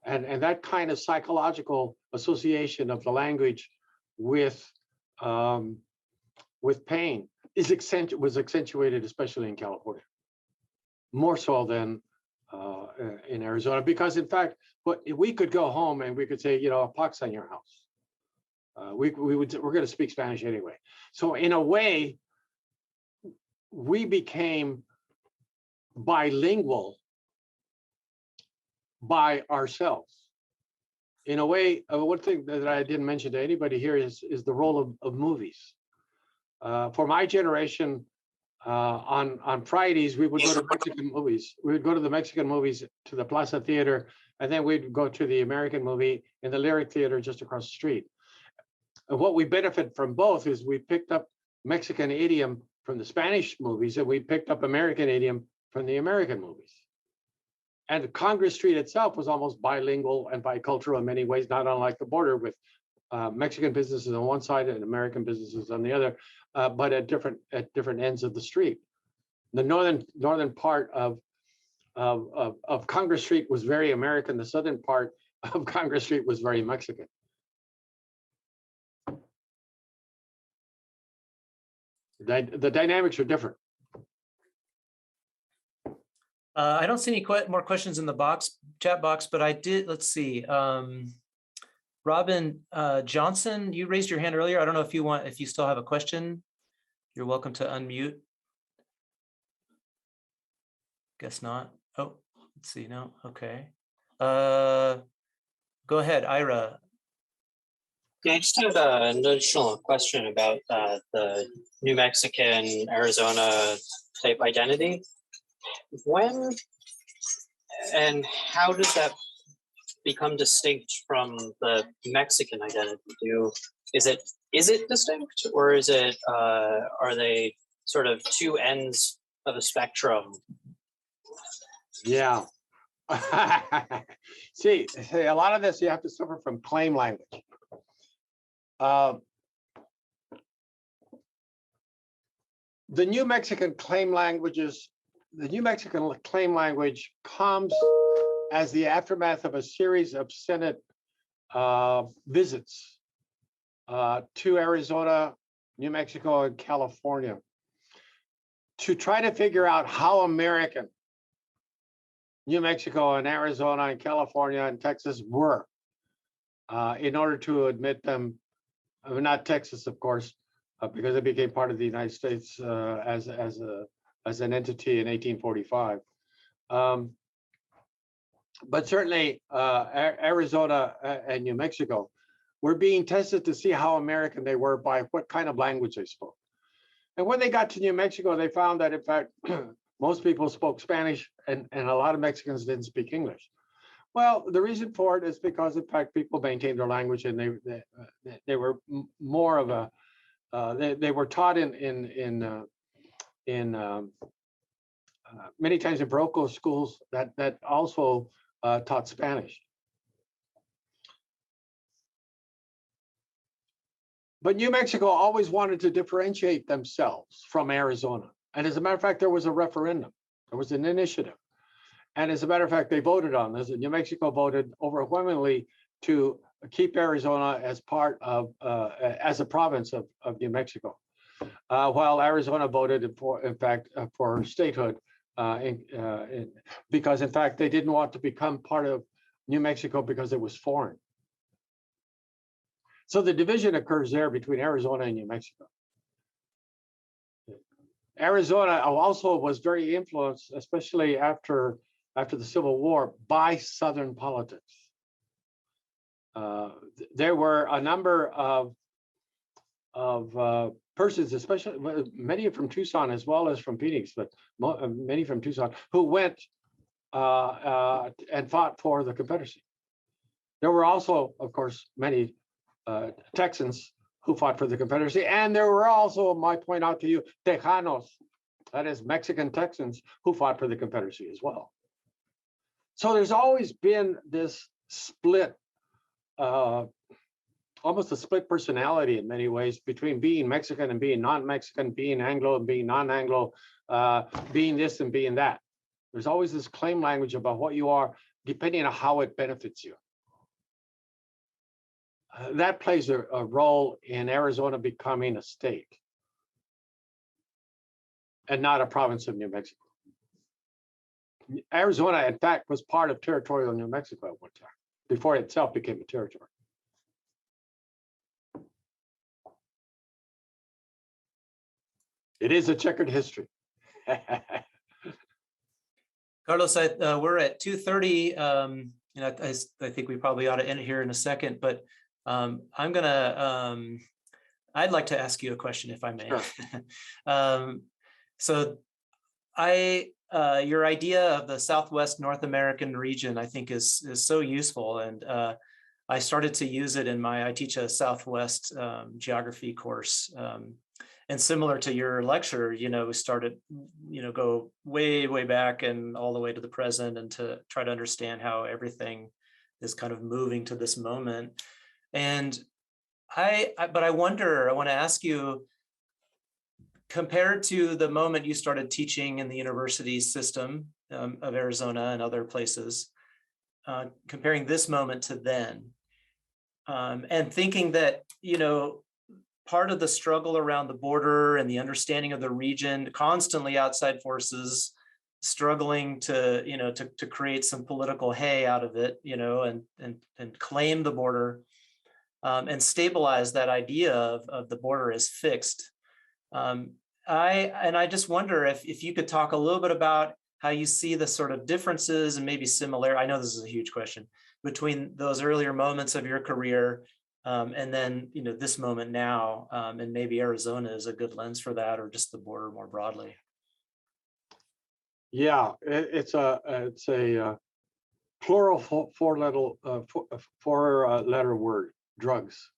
And that kind of psychological association of the language with pain was accentuated, especially in California, more so than in Arizona, because in fact, we could go home and we could say, you know, a pox on your house. We're going to speak Spanish anyway. So in a way, we became bilingual by ourselves. In a way, one thing that I didn't mention to anybody here is the role of movies. For my generation, on Fridays, we would go to Mexican movies. We would go to the Mexican movies to the Plaza Theater, and then we'd go to the American movie in the Lyric Theater just across the street. And what we benefit from both is we picked up Mexican idiom from the Spanish movies, and we picked up American idiom from the American movies. And Congress Street itself was almost bilingual and bicultural in many ways, not unlike the border, with Mexican businesses on one side and American businesses on the other, but at different ends of the street. The northern part of Congress Street was very American. The southern part of Congress Street was very Mexican. The dynamics are different. I don't see any more questions in the chat box, but I did, let's see. Robin Johnson, you raised your hand earlier. I don't know if you still have a question. You're welcome to unmute. Guess not. Oh, let's see, no, okay. Go ahead, Ira. Yeah, I just had an additional question about the New Mexican, Arizona type identity. When and how does that become distinct from the Mexican identity? Is it distinct, or is it are they sort of two ends of a spectrum? Yeah. See, a lot of this you have to suffer from claim language. The New Mexican claim language comes as the aftermath of a series of Senate visits to Arizona, New Mexico, and California to try to figure out how American New Mexico and Arizona and California and Texas were in order to admit them. Not Texas, of course, because it became part of the United States as an entity in 1845. But certainly Arizona and New Mexico were being tested to see how American they were by what kind of language they spoke. And when they got to New Mexico, they found that, in fact, most people spoke Spanish and a lot of Mexicans didn't speak English. Well, the reason for it is because, in fact, people maintained their language, and they were more of a they were taught in many times in parochial schools that also taught Spanish. But New Mexico always wanted to differentiate themselves from Arizona, and as a matter of fact, there was a referendum, there was an initiative. And as a matter of fact, they voted on this. And New Mexico voted overwhelmingly to keep Arizona as part of, as a province of New Mexico, while Arizona voted for, in fact, for statehood, because in fact they didn't want to become part of New Mexico because it was foreign. So the division occurs there between Arizona and New Mexico. Arizona also was very influenced, especially after the Civil War, by Southern politics. There were a number of persons, especially many from Tucson as well as from Phoenix, but many from Tucson, who went and fought for the Confederacy. There were also, of course, many Texans who fought for the Confederacy, and there were also, I might point out to you, Tejanos, that is Mexican Texans, who fought for the Confederacy as well. So there's always been this split, almost a split personality in many ways between being Mexican and being non-Mexican, being Anglo and being non-Anglo, being this and being that. There's always this claim language about what you are depending on how it benefits you. That plays a role in Arizona becoming a state and not a province of New Mexico. Arizona, in fact, was part of territorial New Mexico at one time, before it itself became a territory. It is a checkered history. Carlos, we're at 2:30. I think we probably ought to end here in a second, but I'd like to ask you a question, if I may. Sure. So your idea of the Southwest North American region, I think is so useful. And I started to use it I teach a Southwest geography course. And similar to your lecture, we started, go way, way back and all the way to the present, and to try to understand how everything is kind of moving to this moment. And I want to ask you, compared to the moment you started teaching in the university system of Arizona and other places, comparing this moment to then, and thinking that, part of the struggle around the border and the understanding of the region, constantly outside forces struggling to create some political hay out of it, and claim the border, and stabilize that idea of the border as fixed. I just wonder if you could talk a little bit about how you see the sort of differences and maybe similar. I know this is a huge question, between those earlier moments of your career and then this moment now, and maybe Arizona is a good lens for that, or just the border more broadly. Yeah, it's a plural four-letter word: drugs.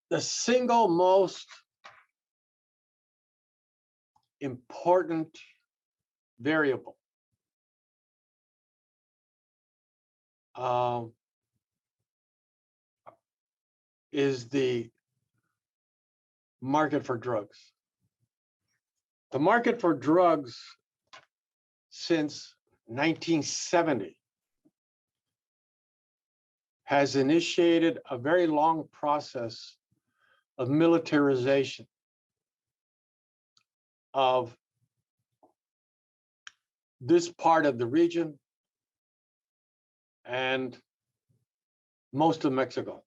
The single most important variable is the market for drugs. The market for drugs since 1970 has initiated a very long process of militarization of this part of the region and most of Mexico.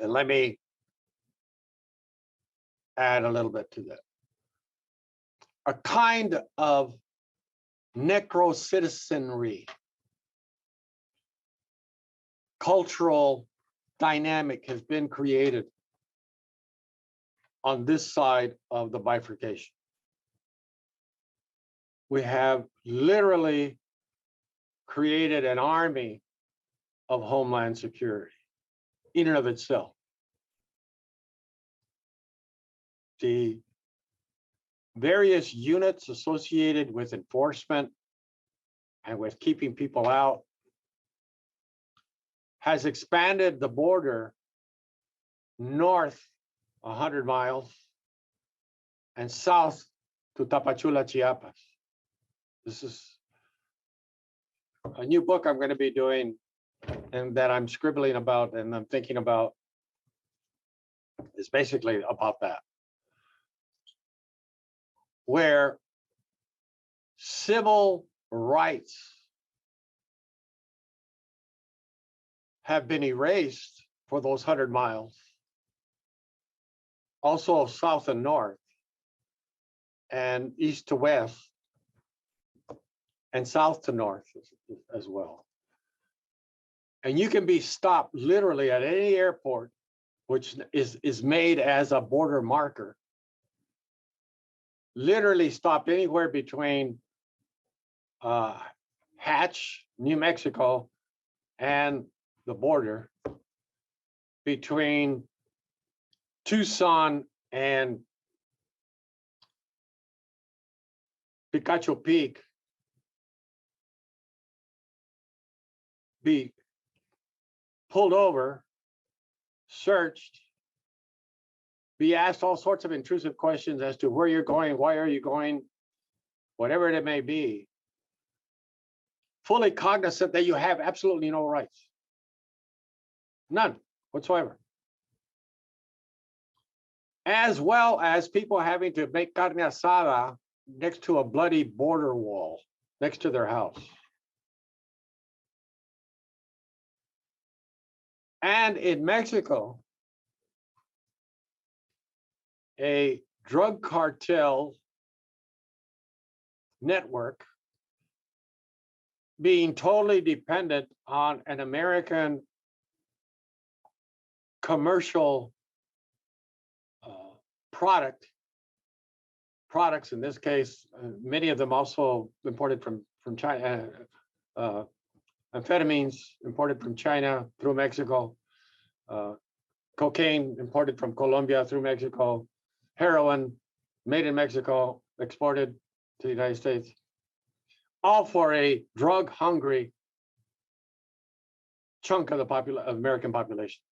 And let me add a little bit to that. A kind of necro-citizenry, cultural dynamic has been created on this side of the bifurcation. We have literally created an army of homeland security in and of itself. The various units associated with enforcement and with keeping people out has expanded the border north 100 miles and south to Tapachula, Chiapas. This is a new book I'm going to be doing and that I'm scribbling about and I'm thinking about is basically about that, where civil rights have been erased for those 100 miles, also south and north, and east to west, and south to north as well. And you can be stopped literally at any airport, which is made as a border marker, literally stopped anywhere between Hatch, New Mexico, and the border, between Tucson and Picacho Peak, be pulled over, searched, be asked all sorts of intrusive questions as to where you're going, why are you going, whatever it may be, fully cognizant that you have absolutely no rights. None whatsoever. As well as people having to make carne asada next to a bloody border wall next to their house. And in Mexico, a drug cartel network being totally dependent on an American commercial products, in this case, many of them also imported from China, amphetamines imported from China through Mexico, cocaine imported from Colombia through Mexico, heroin made in Mexico, exported to the United States, all for a drug-hungry chunk of the American population.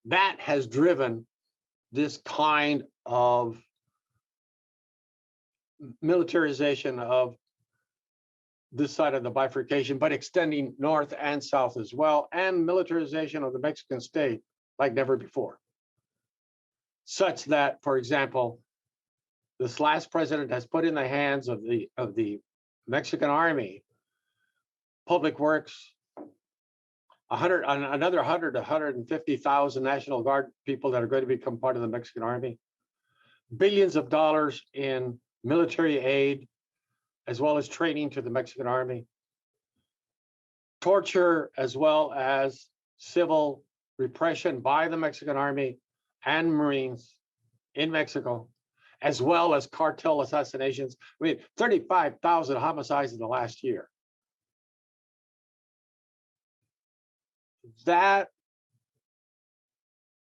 That has driven this kind of militarization of this side of the bifurcation, but extending north and south as well, and militarization of the Mexican state like never before. Such that, for example, this last president has put in the hands of the Mexican Army, Public Works, another 100 to 150,000 National Guard people that are going to become part of the Mexican Army, billions of dollars in military aid, as well as training to the Mexican Army, torture, as well as civil repression by the Mexican Army and Marines in Mexico, as well as cartel assassinations. I mean, 35,000 homicides in the last year. That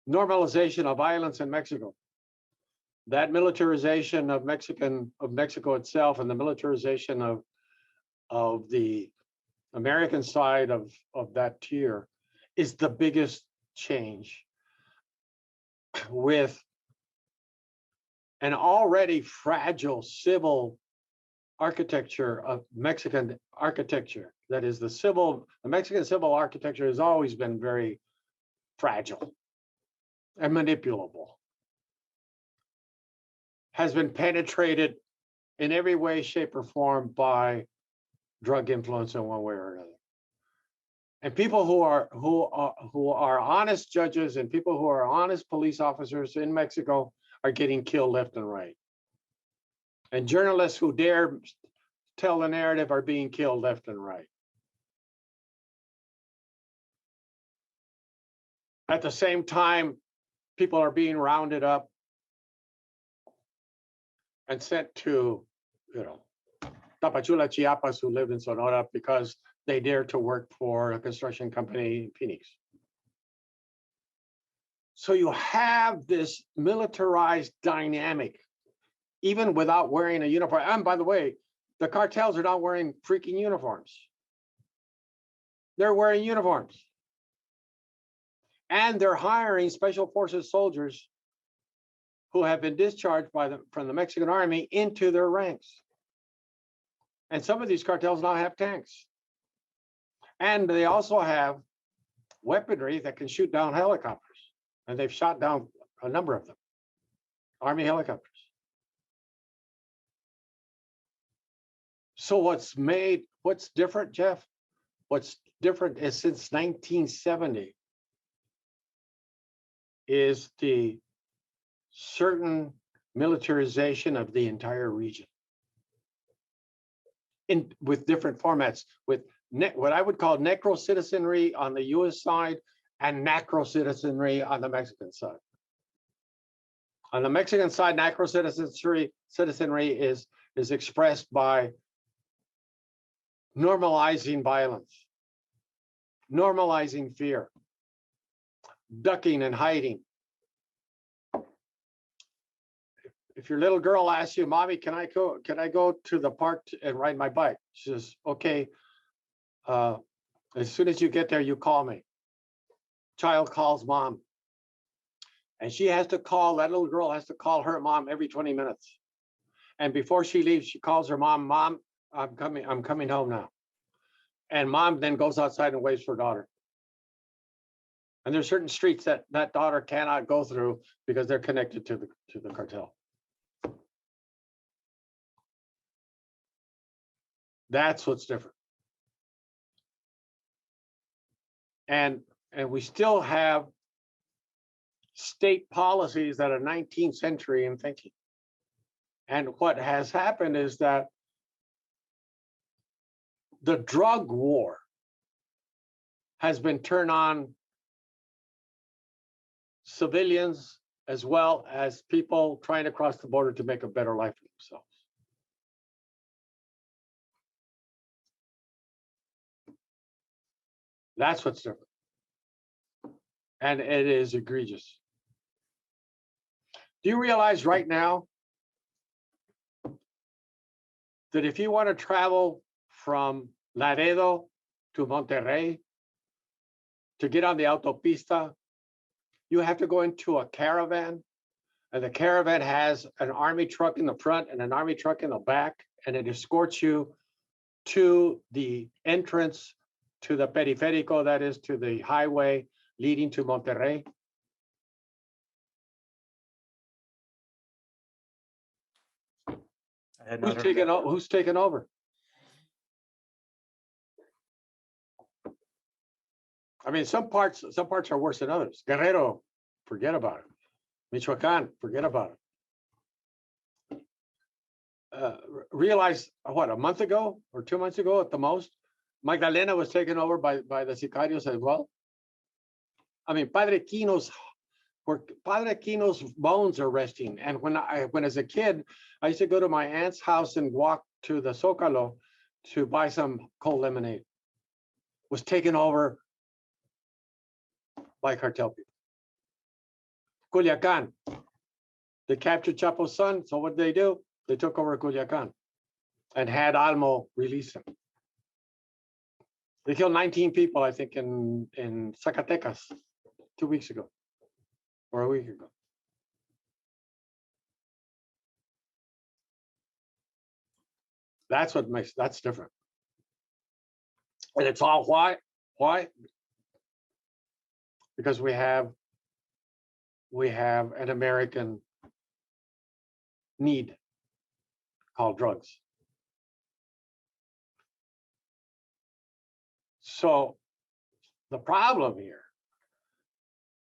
normalization of violence in Mexico, that militarization of Mexico itself, and the militarization of the American side of that tier is the biggest change, with an already fragile civil architecture of Mexican architecture. That is, the Mexican civil architecture has always been very fragile and manipulable, has been penetrated in every way, shape, or form by drug influence in one way or another. And people who are honest judges and people who are honest police officers in Mexico are getting killed left and right. And journalists who dare tell the narrative are being killed left and right. At the same time, people are being rounded up and sent to, Tapachula, Chiapas, who lived in Sonora because they dared to work for a construction company in Phoenix. So you have this militarized dynamic, even without wearing a uniform. And by the way, the cartels are not wearing freaking uniforms. They're wearing uniforms. And they're hiring special forces soldiers who have been discharged from the Mexican Army into their ranks. And some of these cartels now have tanks. And they also have weaponry that can shoot down helicopters. And they've shot down a number of them, Army helicopters. So what's different, Jeff? What's different is since 1970 is the certain militarization of the entire region with different formats, with what I would call necro-citizenry on the US side and macro-citizenry on the Mexican side. On the Mexican side, necro-citizenry is expressed by normalizing violence, normalizing fear, ducking and hiding. If your little girl asks you, "Mommy, can I go to the park and ride my bike?" She says, "Okay. As soon as you get there, you call me." Child calls mom. And she has to call, that little girl has to call her mom every 20 minutes. And before she leaves, she calls her mom, Mom, I'm coming home now. And mom then goes outside and waits for her daughter. And there's certain streets that that daughter cannot go through because they're connected to the cartel. That's what's different. And we still have state policies that are 19th century in thinking. And what has happened is that the drug war has been turned on civilians as well as people trying to cross the border to make a better life for themselves. That's what's different. And it is egregious. Do you realize right now that if you want to travel from Laredo to Monterrey to get on the autopista, you have to go into a caravan, and the caravan has an army truck in the front and an army truck in the back, and it escorts you to the entrance to the periférico, that is to the highway leading to Monterrey. Who's taken over? I mean, some parts are worse than others. Guerrero, forget about it. Michoacán, forget about it. Realized what, a month ago or 2 months ago at the most, Magdalena was taken over by the sicarios as well. I mean, Padre Quino's bones are resting. And when as a kid, I used to go to my aunt's house and walk to the Zócalo to buy some cold lemonade. Was taken over by cartel people. Culiacán, they captured Chapo's son. So what did they do? They took over Culiacán and had Almo release him. They killed 19 people, I think, in Zacatecas 2 weeks ago or a week ago. That's that's different. And it's all why? Why? Because we have an American need called drugs. So the problem here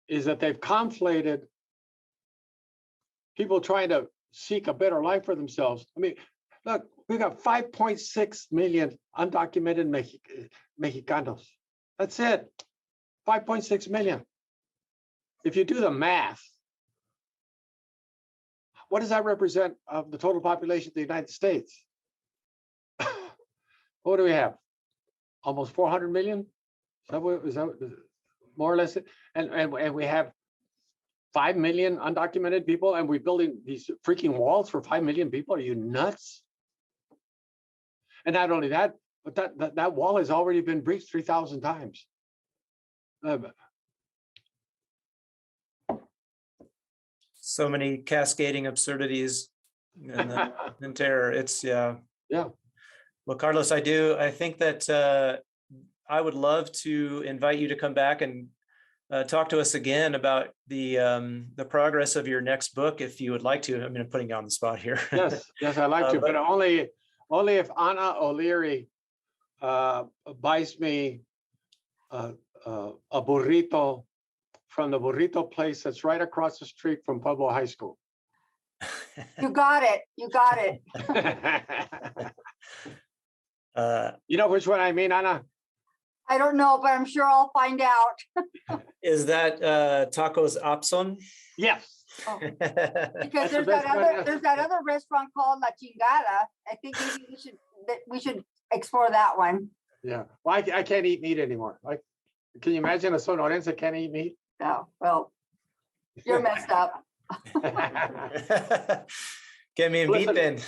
is that they've conflated people trying to seek a better life for themselves. I mean, look, we've got 5.6 million undocumented Mexicanos. That's it, 5.6 million. If you do the math, what does that represent of the total population of the United States? What do we have? Almost 400 million? Is that more or less it? And we have 5 million undocumented people, and we're building these freaking walls for 5 million people? Are you nuts? And not only that, but that wall has already been breached 3,000 times. So many cascading absurdities and terror. It's yeah. Well, Carlos, I think that I would love to invite you to come back and talk to us again about the progress of your next book, if you would like to. I mean, I'm putting you on the spot here. Yes, I'd like to, but only if Anna O'Leary buys me a burrito from the burrito place that's right across the street from Pueblo High School. You got it. You got it. You know which one I mean, Anna? I don't know, but I'm sure I'll find out. Is that Tacos Opson? Yes. Oh. Because there's that other restaurant called La Chingada. I think maybe we should explore that one. Yeah. Well, I can't eat meat anymore. Like, can you imagine a Sonorense that can't eat meat? No. Well, you're messed up. Get me in beat then.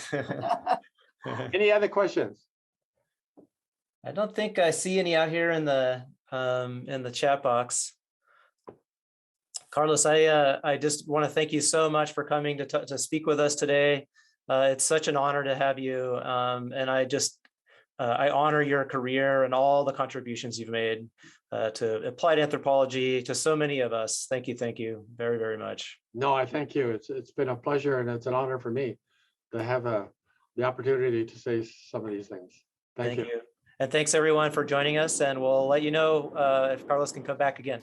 Any other questions? I don't think I see any out here in the chat box. Carlos, I just want to thank you so much for coming to speak with us today. It's such an honor to have you. And I honor your career and all the contributions you've made to applied anthropology, to so many of us. Thank you very, very much. No, I thank you. It's been a pleasure and it's an honor for me to have the opportunity to say some of these things. Thank you. And thanks everyone for joining us, and we'll let you know if Carlos can come back again.